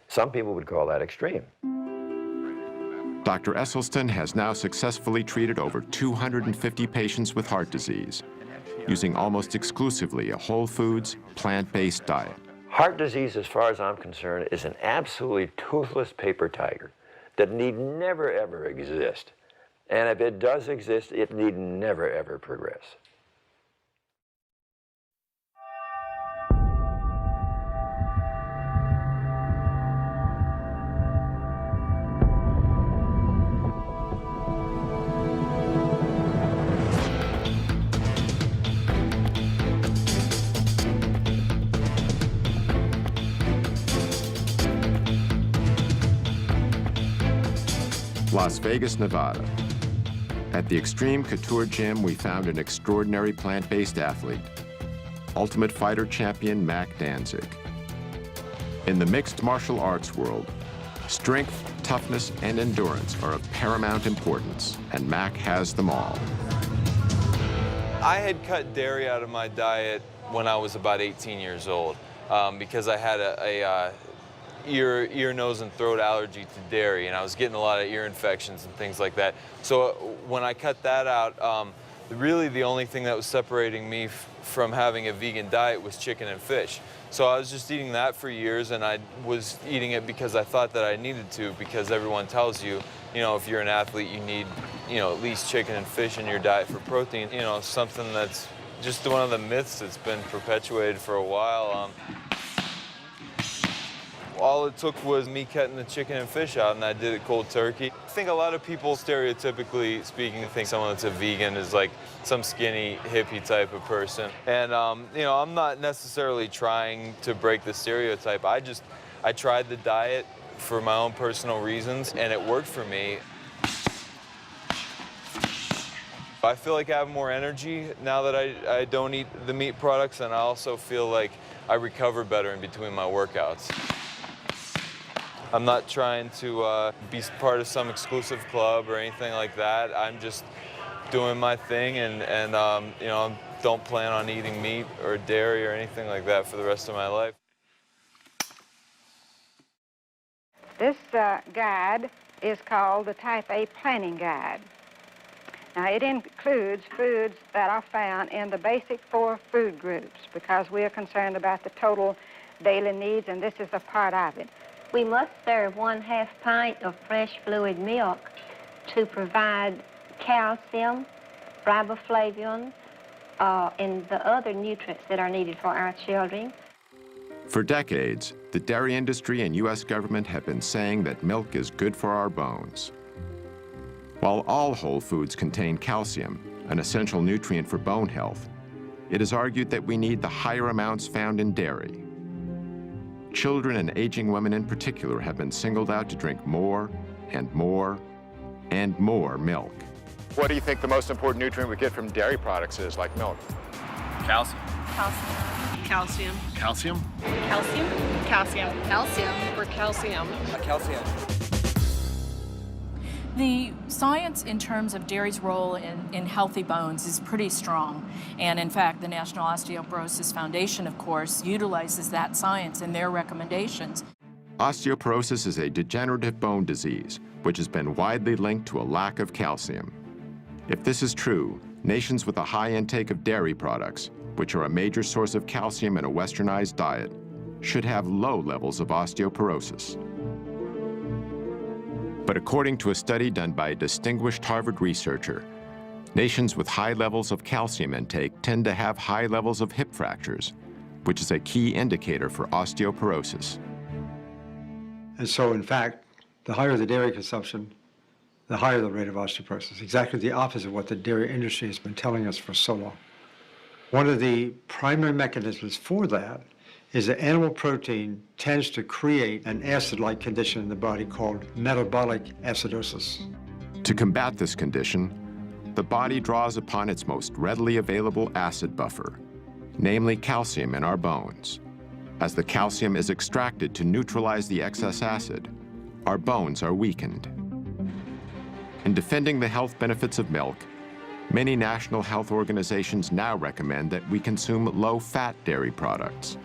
Some people would call that extreme. Dr. Esselstyn has now successfully treated over 250 patients with heart disease, using almost exclusively a whole foods, plant-based diet. Heart disease, as far as I'm concerned, is an absolutely toothless paper tiger that need never, ever exist. And if it does exist, it need never, ever progress. Las Vegas, Nevada. At the Extreme Couture Gym, we found an extraordinary plant-based athlete, Ultimate Fighter champion Mac Danzig. In the mixed martial arts world, strength, toughness, and endurance are of paramount importance, and Mac has them all. I had cut dairy out of my diet when I was about 18 years old. because I had a ear, nose, and throat allergy to dairy, and I was getting a lot of ear infections and things like that. So when I cut that out, really the only thing that was separating me from having a vegan diet was chicken and fish. So I was just eating that for years, and I was eating it because I thought that I needed to, because everyone tells you, you know, if you're an athlete, you need, you know, at least chicken and fish in your diet for protein. You know, something that's just one of the myths that's been perpetuated for a while. All it took was me cutting the chicken and fish out, and I did it cold turkey. I think a lot of people, stereotypically speaking, think someone that's a vegan is like some skinny hippie type of person. And you know, I'm not necessarily trying to break the stereotype. I tried the diet for my own personal reasons, and it worked for me. I feel like I have more energy now that I don't eat the meat products, and I also feel like I recover better in between my workouts. I'm not trying to be part of some exclusive club or anything like that. I'm just doing my thing, and you know, I don't plan on eating meat or dairy or anything like that for the rest of my life. This guide is called the Type A Planning Guide. Now, it includes foods that are found in the basic 4 food groups, because we are concerned about the total daily needs, and this is a part of it. We must serve 1/2 pint of fresh fluid milk to provide calcium, riboflavin, and the other nutrients that are needed for our children. For decades, the dairy industry and U.S. government have been saying that milk is good for our bones. While all whole foods contain calcium, an essential nutrient for bone health, it is argued that we need the higher amounts found in dairy. Children and aging women in particular have been singled out to drink more and more and more milk. What do you think the most important nutrient we get from dairy products is, like milk? Calcium. Calcium. Calcium? Calcium. Calcium. Calcium. Or calcium. Calcium. The science in terms of dairy's role in healthy bones is pretty strong. And in fact, the National Osteoporosis Foundation, of course, utilizes that science in their recommendations. Osteoporosis is a degenerative bone disease, which has been widely linked to a lack of calcium. If this is true, nations with a high intake of dairy products, which are a major source of calcium in a westernized diet, should have low levels of osteoporosis. But according to a study done by a distinguished Harvard researcher, nations with high levels of calcium intake tend to have high levels of hip fractures, which is a key indicator for osteoporosis. And so, in fact, the higher the dairy consumption, the higher the rate of osteoporosis. Exactly the opposite of what the dairy industry has been telling us for so long. One of the primary mechanisms for that is that animal protein tends to create an acid-like condition in the body called metabolic acidosis. To combat this condition, the body draws upon its most readily available acid buffer, namely calcium in our bones. As the calcium is extracted to neutralize the excess acid, our bones are weakened. In defending the health benefits of milk, many national health organizations now recommend that we consume low-fat dairy products.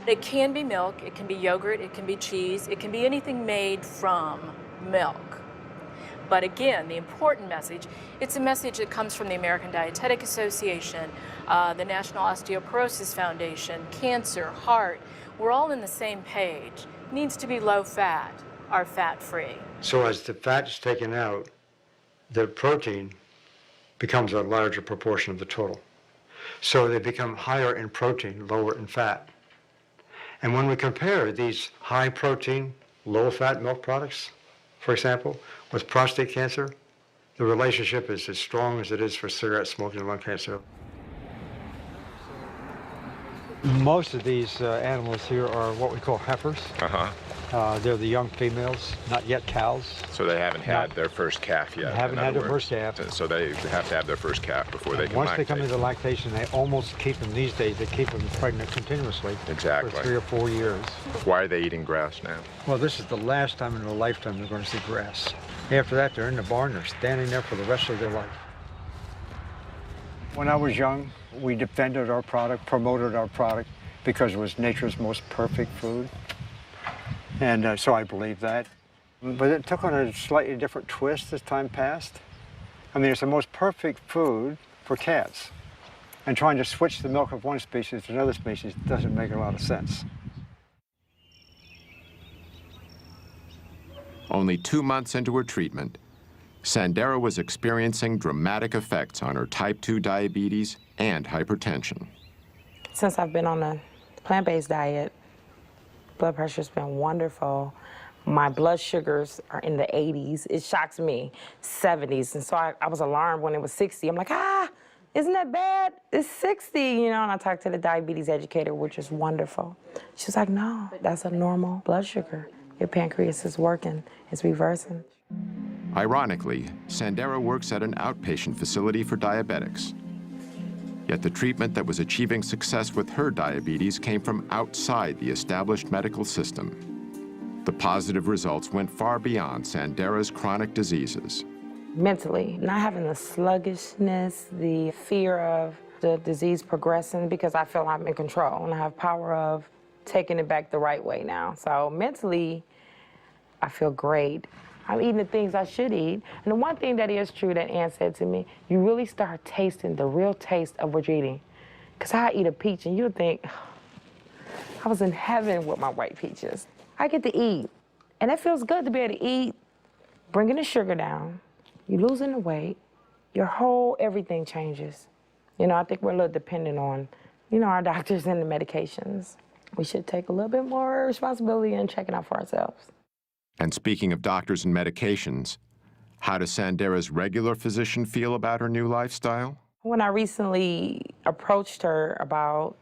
It can be milk, it can be yogurt, it can be cheese, it can be anything made from milk. But again, the important message, it's a message that comes from the American Dietetic Association, the National Osteoporosis Foundation, cancer, heart. We're all in the same page. It needs to be low fat or fat-free. So as the fat is taken out, the protein becomes a larger proportion of the total. So they become higher in protein, lower in fat. And when we compare these high protein, low fat milk products, for example, with prostate cancer, the relationship is as strong as it is for cigarette smoking and lung cancer. Most of these animals here are what we call heifers. They're the young females, not yet cows. So they haven't had their first calf yet. They haven't had their first calf. So they have to have their first calf before they can Once lactate. they come into lactation, they almost keep them these days. They keep them pregnant continuously Exactly. for 3 or 4 years. Why are they eating grass now? Well, this is the last time in their lifetime they're going to see grass. After that, they're in the barn. They're standing there for the rest of their life. When I was young, we defended our product, promoted our product, because it was nature's most perfect food. And so I believe that. But it took on a slightly different twist as time passed. I mean, it's the most perfect food for cats. And trying to switch the milk of one species to another species doesn't make a lot of sense. Only 2 months into her treatment, Sandera was experiencing dramatic effects on her type 2 diabetes and hypertension. Since I've been on a plant-based diet, blood pressure's been wonderful. My blood sugars are in the 80s. It shocks me, 70s. And so I was alarmed when it was 60. I'm like, isn't that bad? It's 60, you know, and I talked to the diabetes educator, which is wonderful. She's like, no, that's a normal blood sugar. Your pancreas is working, it's reversing. Ironically, Sandera works at an outpatient facility for diabetics. Yet the treatment that was achieving success with her diabetes came from outside the established medical system. The positive results went far beyond Sandera's chronic diseases. Mentally, not having the sluggishness, the fear of the disease progressing, because I feel I'm in control and I have power of taking it back the right way now. So mentally, I feel great. I'm eating the things I should eat. And the one thing that is true that Ann said to me, you really start tasting the real taste of what you're eating. Because I eat a peach and you'll think, I was in heaven with my white peaches. I get to eat. And it feels good to be able to eat, bringing the sugar down, you're losing the weight, your whole everything changes. You know, I think we're a little dependent on, you know, our doctors and the medications. We should take a little bit more responsibility in checking out for ourselves. And speaking of doctors and medications, how does Sandera's regular physician feel about her new lifestyle? When I recently approached her about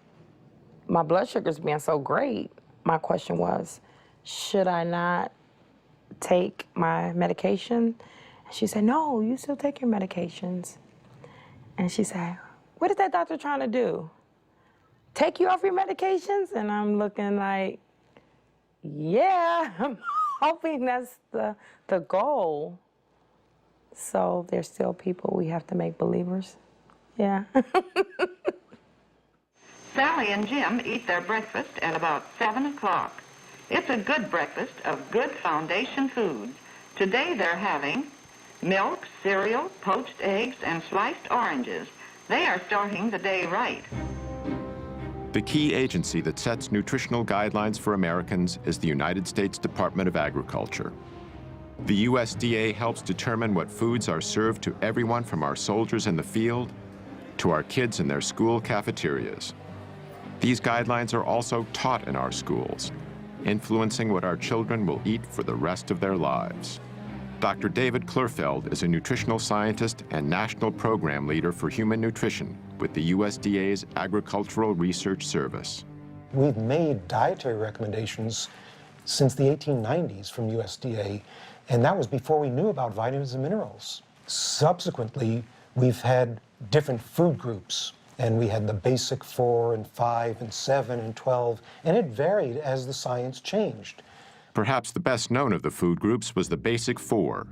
my blood sugars being so great, my question was, should I not take my medication? And she said, no, you still take your medications. And she said, what is that doctor trying to do? Take you off your medications? And I'm looking like, yeah, I'm hoping that's the goal. So there's still people we have to make believers. Yeah. Sally and Jim eat their breakfast at about 7 o'clock. It's a good breakfast of good foundation foods. Today they're having milk, cereal, poached eggs, and sliced oranges. They are starting the day right. The key agency that sets nutritional guidelines for Americans is the United States Department of Agriculture. The USDA helps determine what foods are served to everyone from our soldiers in the field to our kids in their school cafeterias. These guidelines are also taught in our schools, influencing what our children will eat for the rest of their lives. Dr. David Klurfeld is a nutritional scientist and national program leader for human nutrition with the USDA's Agricultural Research Service. We've made dietary recommendations since the 1890s from USDA, and that was before we knew about vitamins and minerals. Subsequently, we've had different food groups, and we had the basic 4 and 5 and 7 and 12, and it varied as the science changed. Perhaps the best known of the food groups was the Basic 4,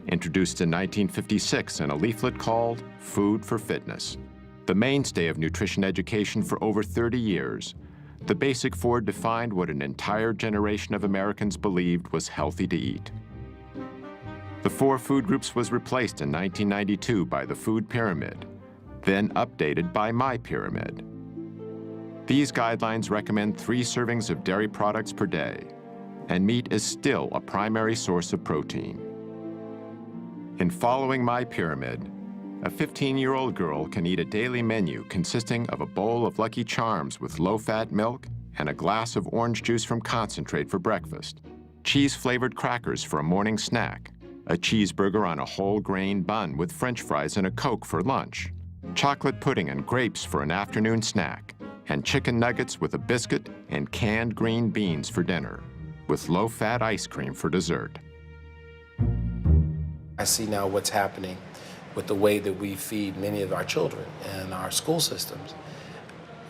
introduced in 1956 in a leaflet called Food for Fitness. The mainstay of nutrition education for over 30 years, the Basic 4 defined what an entire generation of Americans believed was healthy to eat. The 4 food groups was replaced in 1992 by the Food Pyramid, then updated by My Pyramid. These guidelines recommend 3 servings of dairy products per day, and meat is still a primary source of protein. In following My Pyramid, a 15-year-old girl can eat a daily menu consisting of a bowl of Lucky Charms with low-fat milk and a glass of orange juice from concentrate for breakfast, cheese-flavored crackers for a morning snack, a cheeseburger on a whole grain bun with French fries and a Coke for lunch, chocolate pudding and grapes for an afternoon snack, and chicken nuggets with a biscuit and canned green beans for dinner, with low-fat ice cream for dessert. I see now what's happening with the way that we feed many of our children and our school systems.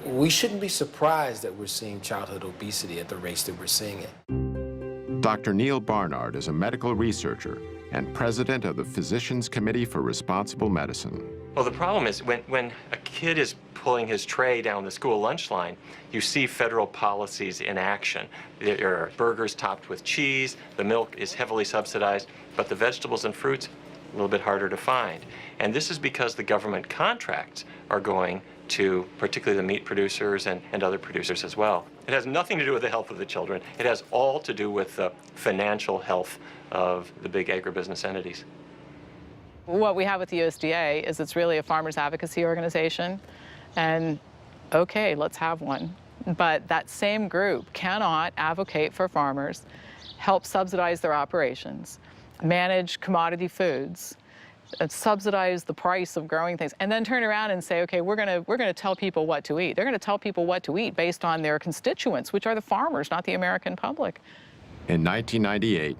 We shouldn't be surprised that we're seeing childhood obesity at the rates that we're seeing it. Dr. Neil Barnard is a medical researcher and president of the Physicians Committee for Responsible Medicine. Well, the problem is when a kid is pulling his tray down the school lunch line, you see federal policies in action. There are burgers topped with cheese, the milk is heavily subsidized, but the vegetables and fruits, a little bit harder to find. And this is because the government contracts are going to particularly the meat producers and other producers as well. It has nothing to do with the health of the children. It has all to do with the financial health of the big agribusiness entities. What we have with the USDA is it's really a farmers advocacy organization, and okay, let's have one. But that same group cannot advocate for farmers, help subsidize their operations, manage commodity foods, subsidize the price of growing things, and then turn around and say, okay, we're gonna tell people what to eat. They're gonna tell people what to eat based on their constituents, which are the farmers, not the American public. In 1998,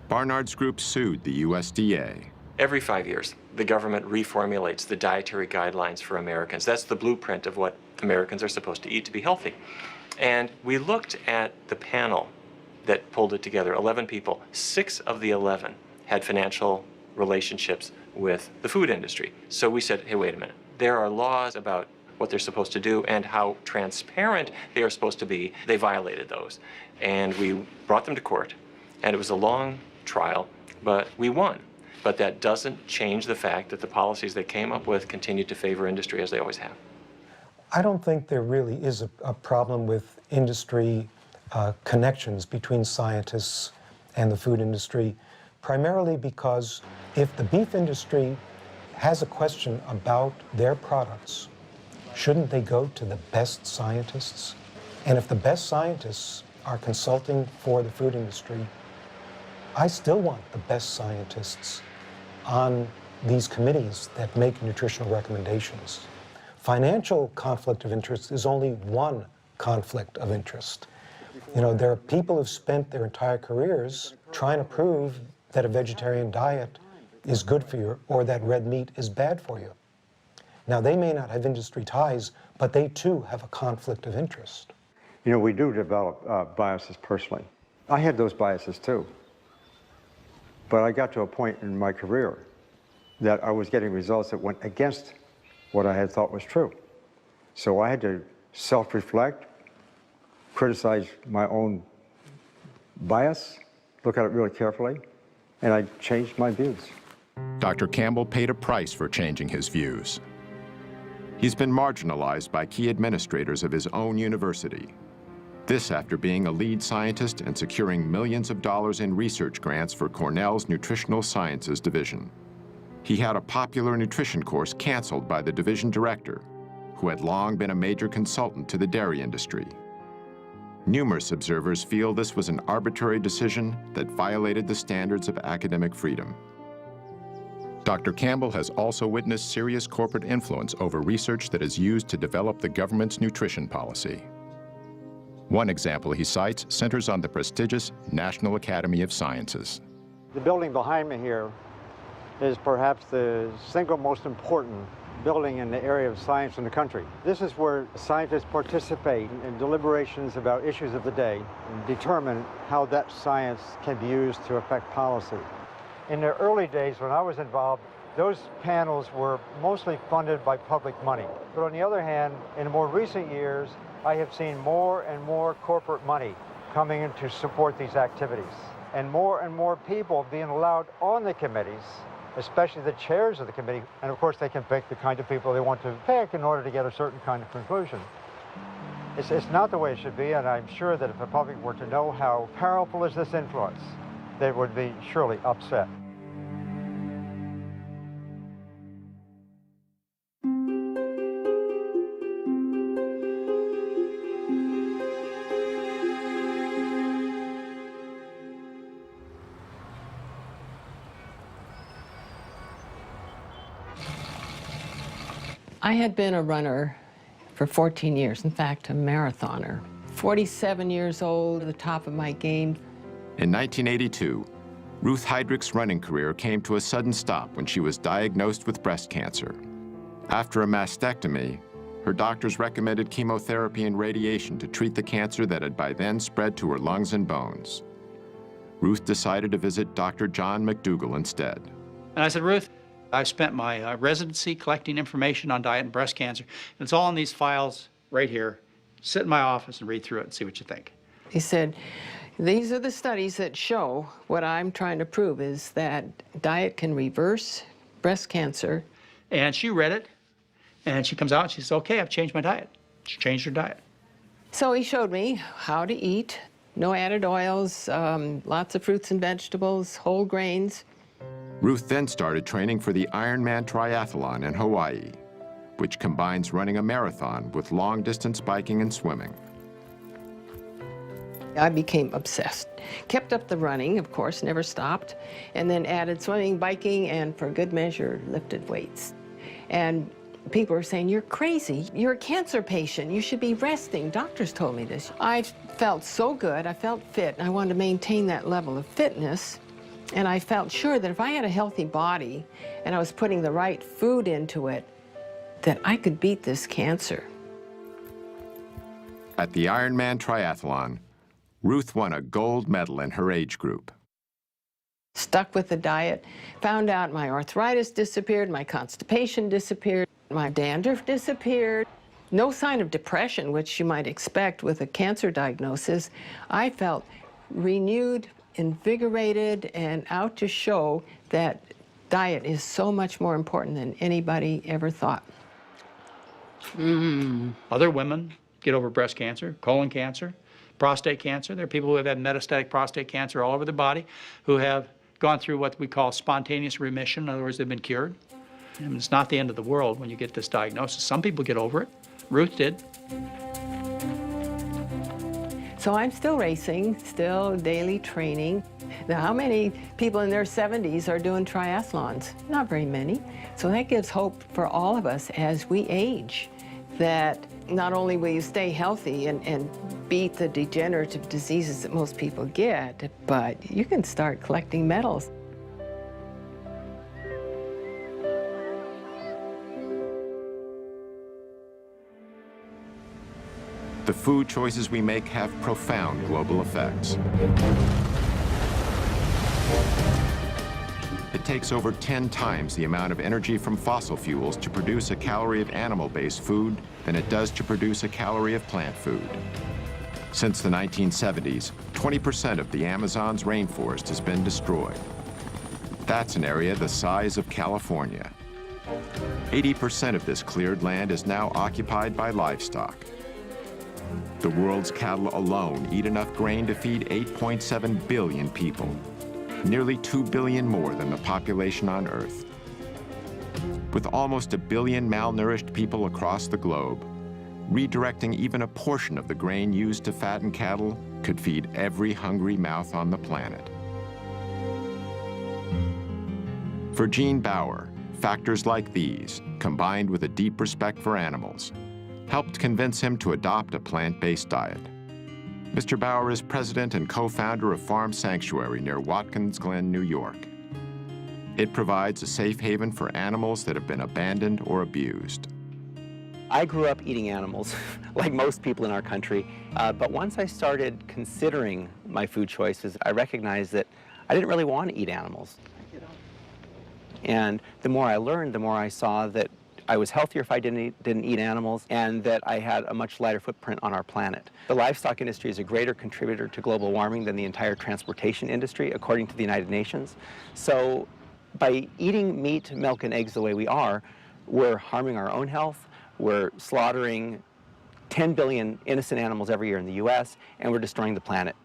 Barnard's group sued the USDA. Every 5 years, the government reformulates the dietary guidelines for Americans. That's the blueprint of what Americans are supposed to eat to be healthy. And we looked at the panel that pulled it together, 11 people. 6 of the 11 had financial relationships with the food industry. So we said, hey, wait a minute. There are laws about what they're supposed to do and how transparent they are supposed to be. They violated those. And we brought them to court. And it was a long trial, but we won. But that doesn't change the fact that the policies they came up with continue to favor industry as they always have. I don't think there really is a problem with industry connections between scientists and the food industry, primarily because if the beef industry has a question about their products, shouldn't they go to the best scientists? And if the best scientists are consulting for the food industry, I still want the best scientists on these committees that make nutritional recommendations. Financial conflict of interest is only one conflict of interest. You know, there are people who've spent their entire careers trying to prove that a vegetarian diet is good for you or that red meat is bad for you. Now, they may not have industry ties, but they too have a conflict of interest. You know, we do develop biases personally. I had those biases too. But I got to a point in my career that I was getting results that went against what I had thought was true. So I had to self-reflect, criticize my own bias, look at it really carefully, and I changed my views. Dr. Campbell paid a price for changing his views. He's been marginalized by key administrators of his own university. This after being a lead scientist and securing millions of dollars in research grants for Cornell's Nutritional Sciences Division. He had a popular nutrition course canceled by the division director, who had long been a major consultant to the dairy industry. Numerous observers feel this was an arbitrary decision that violated the standards of academic freedom. Dr. Campbell has also witnessed serious corporate influence over research that is used to develop the government's nutrition policy. One example he cites centers on the prestigious National Academy of Sciences. The building behind me here is perhaps the single most important building in the area of science in the country. This is where scientists participate in deliberations about issues of the day and determine how that science can be used to affect policy. In the early days when I was involved, those panels were mostly funded by public money. But on the other hand, in more recent years, I have seen more and more corporate money coming in to support these activities, and more people being allowed on the committees, especially the chairs of the committee. And of course, they can pick the kind of people they want to pick in order to get a certain kind of conclusion. It's not the way it should be, and I'm sure that if the public were to know how powerful is this influence, they would be surely upset. I had been a runner for 14 years, in fact, a marathoner. 47 years old, at the top of my game. In 1982, Ruth Heydrich's running career came to a sudden stop when she was diagnosed with breast cancer. After a mastectomy, her doctors recommended chemotherapy and radiation to treat the cancer that had by then spread to her lungs and bones. Ruth decided to visit Dr. John McDougall instead. And I said, Ruth, I've spent my residency collecting information on diet and breast cancer. And it's all in these files right here. Sit in my office and read through it and see what you think. He said, these are the studies that show what I'm trying to prove is that diet can reverse breast cancer. And she read it, and she comes out and she says, okay, I've changed my diet. She changed her diet. So he showed me how to eat, no added oils, lots of fruits and vegetables, whole grains. Ruth then started training for the Ironman triathlon in Hawaii, which combines running a marathon with long-distance biking and swimming. I became obsessed. Kept up the running, of course, never stopped, and then added swimming, biking, and for good measure, lifted weights. And people were saying, you're crazy. You're a cancer patient. You should be resting. Doctors told me this. I felt so good. I felt fit. I wanted to maintain that level of fitness. And I felt sure that if I had a healthy body and I was putting the right food into it, that I could beat this cancer. At the Ironman triathlon, Ruth won a gold medal in her age group. Stuck with the diet, found out my arthritis disappeared, my constipation disappeared, my dandruff disappeared. No sign of depression, which you might expect with a cancer diagnosis. I felt renewed, invigorated, and out to show that diet is so much more important than anybody ever thought. Other women get over breast cancer, colon cancer, prostate cancer. There are people who have had metastatic prostate cancer all over the body who have gone through what we call spontaneous remission. In other words, they've been cured. And it's not the end of the world when you get this diagnosis. Some people get over it. Ruth did. So I'm still racing, still daily training. Now, how many people in their 70s are doing triathlons? Not very many. So that gives hope for all of us as we age, that not only will you stay healthy and beat the degenerative diseases that most people get, but you can start collecting medals. The food choices we make have profound global effects. It takes over 10 times the amount of energy from fossil fuels to produce a calorie of animal-based food than it does to produce a calorie of plant food. Since the 1970s, 20% of the Amazon's rainforest has been destroyed. That's an area the size of California. 80% of this cleared land is now occupied by livestock. The world's cattle alone eat enough grain to feed 8.7 billion people, nearly 2 billion more than the population on Earth. With almost 1 billion malnourished people across the globe, redirecting even a portion of the grain used to fatten cattle could feed every hungry mouth on the planet. For Gene Bauer, factors like these, combined with a deep respect for animals, helped convince him to adopt a plant-based diet. Mr. Bauer is president and co-founder of Farm Sanctuary near Watkins Glen, New York. It provides a safe haven for animals that have been abandoned or abused. I grew up eating animals, like most people in our country, but once I started considering my food choices, I recognized that I didn't really want to eat animals. And the more I learned, the more I saw that I was healthier if I didn't eat animals, and that I had a much lighter footprint on our planet. The livestock industry is a greater contributor to global warming than the entire transportation industry, according to the United Nations. So by eating meat, milk, and eggs the way we are, we're harming our own health, we're slaughtering 10 billion innocent animals every year in the US, and we're destroying the planet.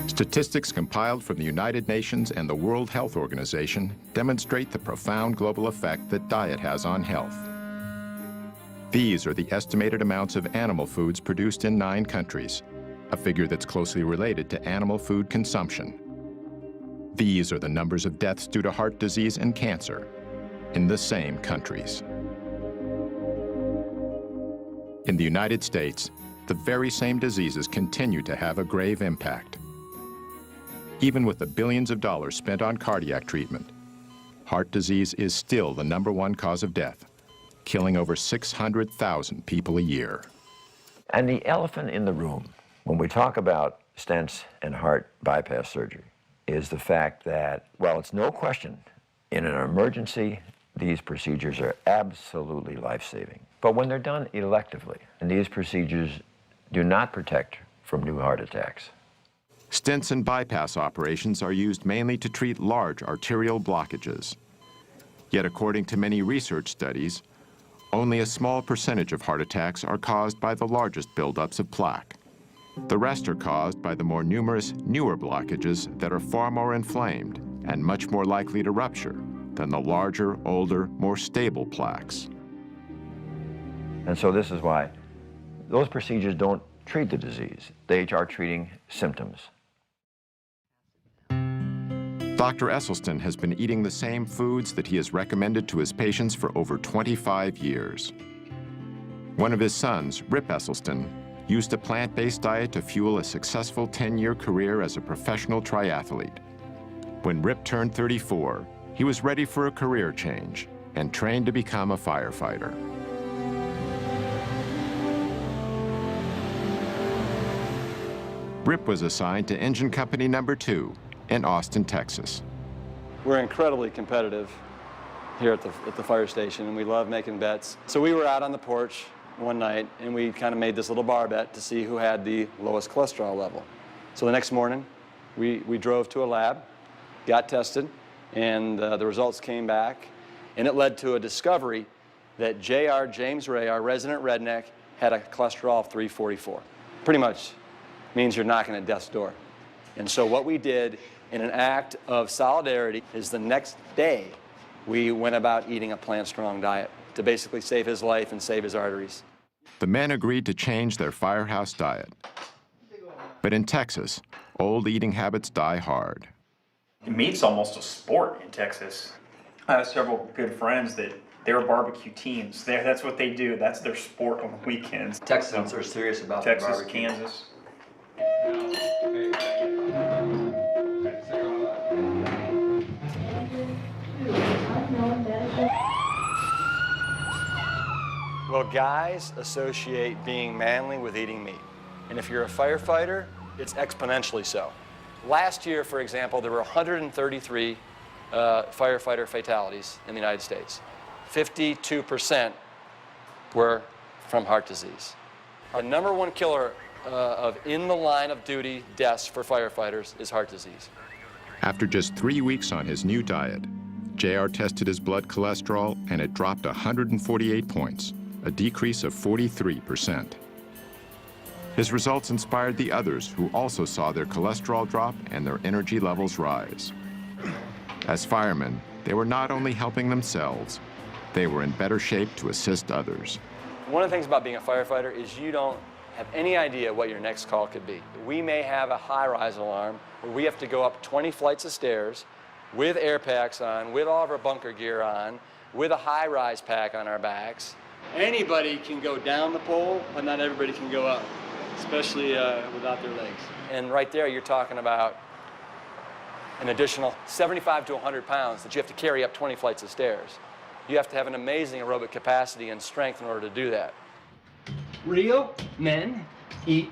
Statistics compiled from the United Nations and the World Health Organization demonstrate the profound global effect that diet has on health. These are the estimated amounts of animal foods produced in 9 countries, a figure that's closely related to animal food consumption. These are the numbers of deaths due to heart disease and cancer in the same countries. In the United States, the very same diseases continue to have a grave impact. Even with the billions of dollars spent on cardiac treatment, heart disease is still the #1 cause of death, killing over 600,000 people a year. And the elephant in the room, when we talk about stents and heart bypass surgery, is the fact that, well, it's no question In an emergency, these procedures are absolutely life-saving. But when they're done electively, and these procedures do not protect from new heart attacks. Stents and bypass operations are used mainly to treat large arterial blockages. Yet according to many research studies, only a small percentage of heart attacks are caused by the largest buildups of plaque. The rest are caused by the more numerous, newer blockages that are far more inflamed and much more likely to rupture than the larger, older, more stable plaques. And so this is why those procedures don't treat the disease. They are treating symptoms. Dr. Esselstyn has been eating the same foods that he has recommended to his patients for over 25 years. One of his sons, Rip Esselstyn, used a plant-based diet to fuel a successful 10-year career as a professional triathlete. When Rip turned 34, he was ready for a career change and trained to become a firefighter. Rip was assigned to Engine Company Number 2 in Austin, Texas. We're incredibly competitive here at the fire station, and we love making bets. So we were out on the porch one night, and we kind of made this little bar bet to see who had the lowest cholesterol level. So the next morning, we drove to a lab, got tested, and the results came back, and it led to a discovery that J.R. James Ray, our resident redneck, had a cholesterol of 344. Pretty much means you're knocking at death's door. And so what we did in an act of solidarity is the next day we went about eating a plant-strong diet to basically save his life and save his arteries. The men agreed to change their firehouse diet. But in Texas, old eating habits die hard. Meat's almost a sport in Texas. I have several good friends that they're barbecue teams. That's what they do. That's their sport on the weekends. Texans are serious about Texas, barbecue. Kansas. Well, guys associate being manly with eating meat. And if you're a firefighter, it's exponentially so. Last year, for example, there were 133 firefighter fatalities in the United States. 52% were from heart disease. The number one killer of in the line of duty deaths for firefighters is heart disease. After just 3 weeks on his new diet, JR tested his blood cholesterol and it dropped 148 points, a decrease of 43%. His results inspired the others who also saw their cholesterol drop and their energy levels rise. As firemen, they were not only helping themselves, they were in better shape to assist others. One of the things about being a firefighter is you don't have any idea what your next call could be. We may have a high-rise alarm where we have to go up 20 flights of stairs with air packs on, with all of our bunker gear on, with a high-rise pack on our backs. Anybody can go down the pole, but not everybody can go up, especially without their legs. And right there, you're talking about an additional 75 to 100 pounds that you have to carry up 20 flights of stairs. You have to have an amazing aerobic capacity and strength in order to do that. Real men eat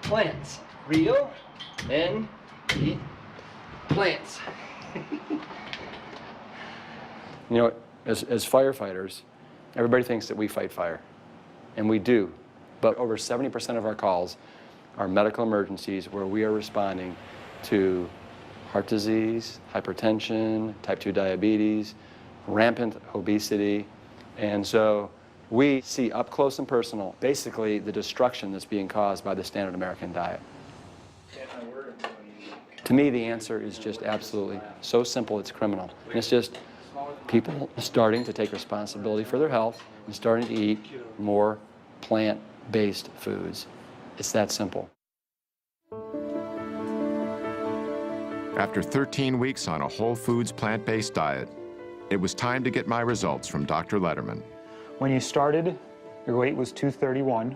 plants. Real men eat plants. You know, as firefighters, everybody thinks that we fight fire, and we do. But over 70% of our calls are medical emergencies where we are responding to heart disease, hypertension, type 2 diabetes, rampant obesity. And so we see up close and personal basically the destruction that's being caused by the standard American diet. To me, the answer is just absolutely so simple it's criminal. And it's just people starting to take responsibility for their health and starting to eat more plant-based foods. It's that simple. After 13 weeks on a whole foods plant-based diet, it was time to get my results from Dr. Letterman. When you started, your weight was 231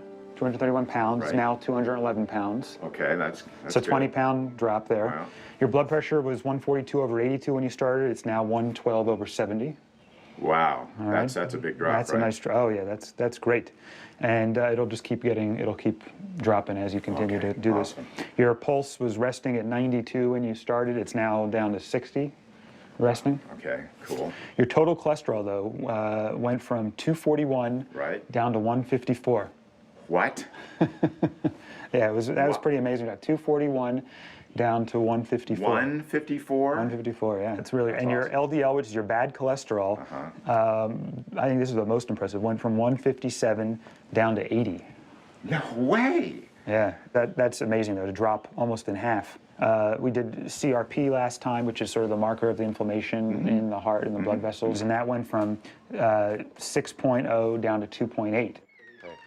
pounds, Right. now 211 pounds. Okay, that's So 20-pound drop there. Wow. Your blood pressure was 142/82 when you started. It's now 112/70. Wow, All right. that's a big drop, That's right? a nice drop. Oh yeah, that's great. And it'll just keep dropping as you continue to do this. Your pulse was resting at 92 when you started. It's now down to 60. resting. Okay, cool. Your total cholesterol, though, went from 241 down to 154. What? Yeah, that was pretty amazing. 241 down to 154. 154? 154, yeah. It's really, and your LDL, which is your bad cholesterol, I think this is the most impressive, went from 157 down to 80. No way! Yeah, that's amazing, though, to drop almost in half. We did CRP last time, which is sort of the marker of the inflammation in the heart and the blood vessels, and that went from 6.0 down to 2.8.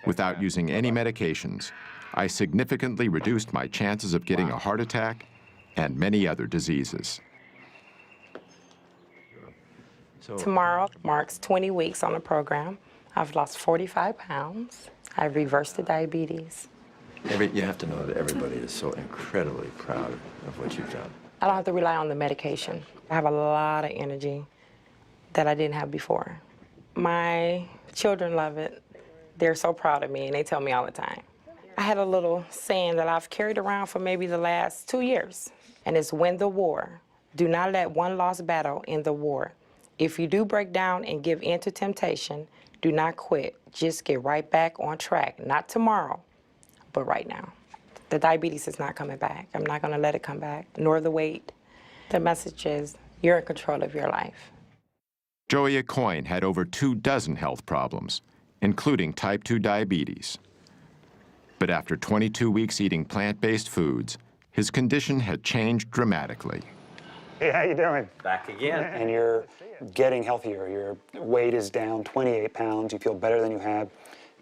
Without using any medications, I significantly reduced my chances of getting a heart attack and many other diseases. Tomorrow marks 20 weeks on the program. I've lost 45 pounds. I've reversed the diabetes. You have to know that everybody is so incredibly proud of what you've done. I don't have to rely on the medication. I have a lot of energy that I didn't have before. My children love it. They're so proud of me, and they tell me all the time. I had a little saying that I've carried around for maybe the last 2 years, and it's win the war. Do not let one lost battle end the war. If you do break down and give in to temptation, do not quit. Just get right back on track. Not tomorrow, but right now. The diabetes is not coming back. I'm not gonna let it come back, nor the weight. The message is, you're in control of your life. Joey Acoin had over 24 health problems, including type 2 diabetes. But after 22 weeks eating plant-based foods, his condition had changed dramatically. Hey, how you doing? Back again. And you're getting healthier. Your weight is down 28 pounds. You feel better than you have.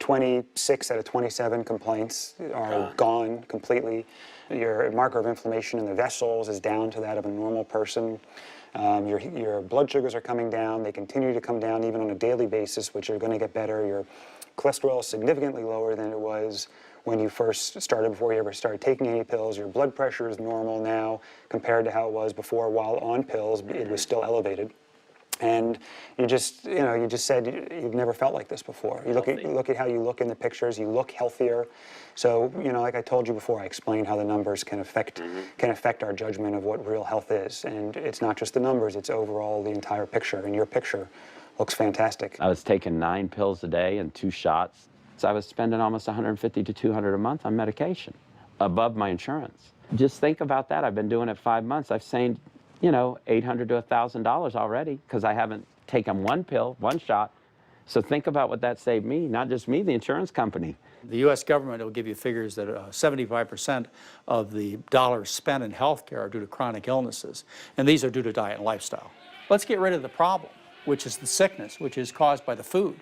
26 out of 27 complaints are gone completely. Your marker of inflammation in the vessels is down to that of a normal person. Your blood sugars are coming down. They continue to come down even on a daily basis, which are going to get better. Your cholesterol is significantly lower than it was when you first started, before you ever started taking any pills. Your blood pressure is normal now compared to how it was before. While on pills, it was still elevated. And you just said you've never felt like this before. You look at how you look in the pictures. You look healthier. So, like I told you before, I explained how the numbers can affect our judgment of what real health is. And it's not just the numbers; it's overall the entire picture. And your picture looks fantastic. I was taking 9 pills a day and 2 shots. So I was spending almost $150 to $200 a month on medication, above my insurance. Just think about that. I've been doing it 5 months. I've saved, $800 to $1,000 already because I haven't taken 1 pill, 1 shot. So think about what that saved me, not just me, the insurance company. The U.S. government will give you figures that 75% of the dollars spent in healthcare are due to chronic illnesses, and these are due to diet and lifestyle. Let's get rid of the problem, which is the sickness, which is caused by the food.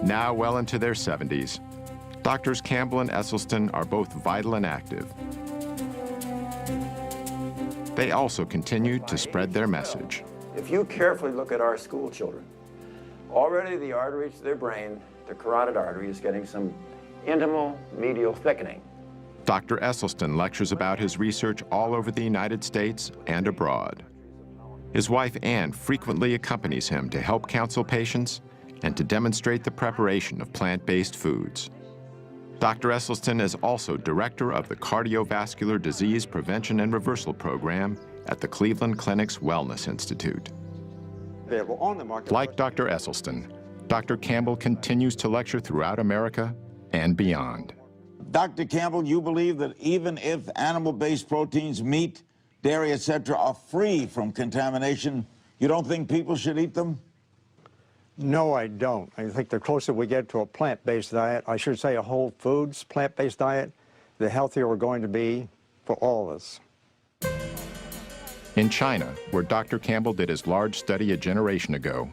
Now well into their 70s, Doctors Campbell and Esselstyn are both vital and active. They also continue to spread their message. If you carefully look at our school children, already the arteries to their brain, the carotid artery, is getting some intimal medial thickening. Dr. Esselstyn lectures about his research all over the United States and abroad. His wife, Ann, frequently accompanies him to help counsel patients and to demonstrate the preparation of plant-based foods. Dr. Esselstyn is also director of the Cardiovascular Disease Prevention and Reversal Program at the Cleveland Clinic's Wellness Institute. Like Dr. Esselstyn, Dr. Campbell continues to lecture throughout America and beyond. Dr. Campbell, you believe that even if animal-based proteins, meat, dairy, etc., are free from contamination, you don't think people should eat them? No, I don't. I think the closer we get to a plant-based diet, I should say a whole foods plant-based diet, the healthier we're going to be for all of us. In China, where Dr. Campbell did his large study a generation ago,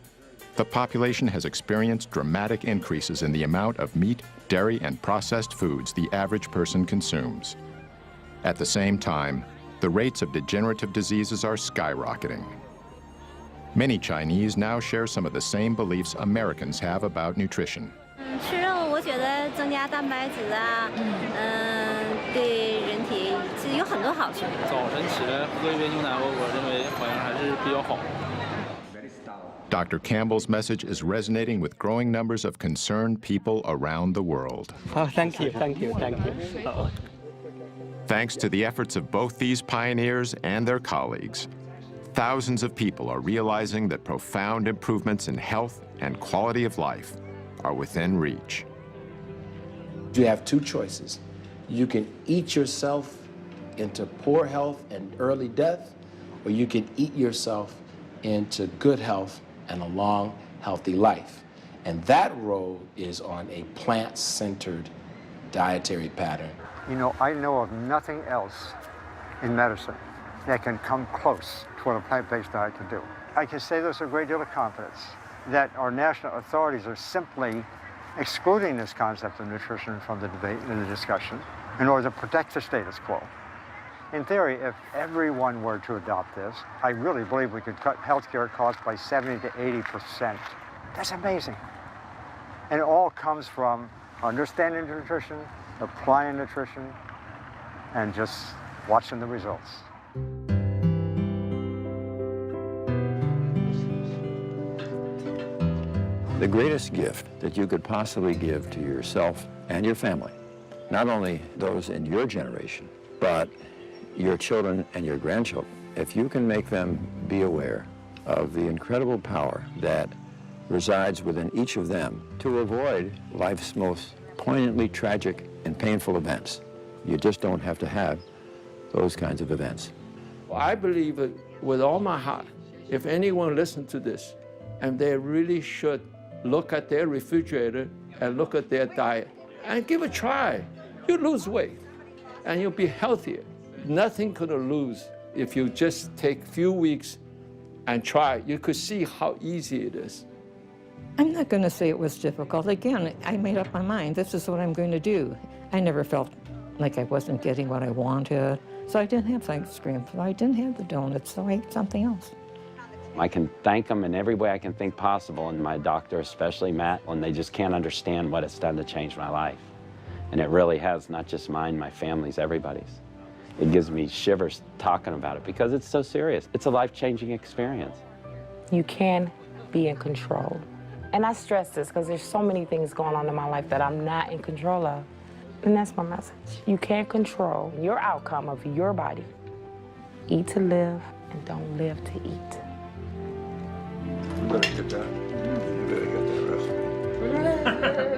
the population has experienced dramatic increases in the amount of meat, dairy, and processed foods the average person consumes. At the same time, the rates of degenerative diseases are skyrocketing. Many Chinese now share some of the same beliefs Americans have about nutrition. 吃肉，我觉得增加蛋白质啊，对人体其实有很多好处。早晨起来喝一杯牛奶，我认为好像还是比较好。Dr. Campbell's message is resonating with growing numbers of concerned people around the world. Oh, thank you, thank you, thank you. Uh-oh. Thanks to the efforts of both these pioneers and their colleagues, thousands of people are realizing that profound improvements in health and quality of life are within reach. You have two choices. You can eat yourself into poor health and early death, or you can eat yourself into good health and a long, healthy life. And that road is on a plant-centered dietary pattern. You know, I know of nothing else in medicine that can come close to what a plant-based diet can do. I can say this with a great deal of confidence, that our national authorities are simply excluding this concept of nutrition from the debate and the discussion in order to protect the status quo. In theory, if everyone were to adopt this, I really believe we could cut healthcare costs by 70 to 80%. That's amazing. And it all comes from understanding nutrition, applying nutrition, and just watching the results. The greatest gift that you could possibly give to yourself and your family, not only those in your generation, but your children and your grandchildren, if you can make them be aware of the incredible power that resides within each of them to avoid life's most poignantly tragic and painful events. You just don't have to have those kinds of events. I believe it with all my heart. If anyone listens to this, and they really should look at their refrigerator and look at their diet and give it a try. You lose weight and you'll be healthier. Nothing could lose if you just take a few weeks and try. You could see how easy it is. I'm not going to say it was difficult. Again, I made up my mind. This is what I'm going to do. I never felt like I wasn't getting what I wanted. So I didn't have ice cream. So I didn't have the donuts. So I ate something else. I can thank them in every way I can think possible, and my doctor, especially Matt, when they just can't understand what it's done to change my life. And it really has, not just mine, my family's, everybody's. It gives me shivers talking about it because it's so serious. It's a life-changing experience. You can be in control. And I stress this because there's so many things going on in my life that I'm not in control of. And that's my message. You can't control your outcome of your body. Eat to live and don't live to eat. You better get that. You better get that recipe.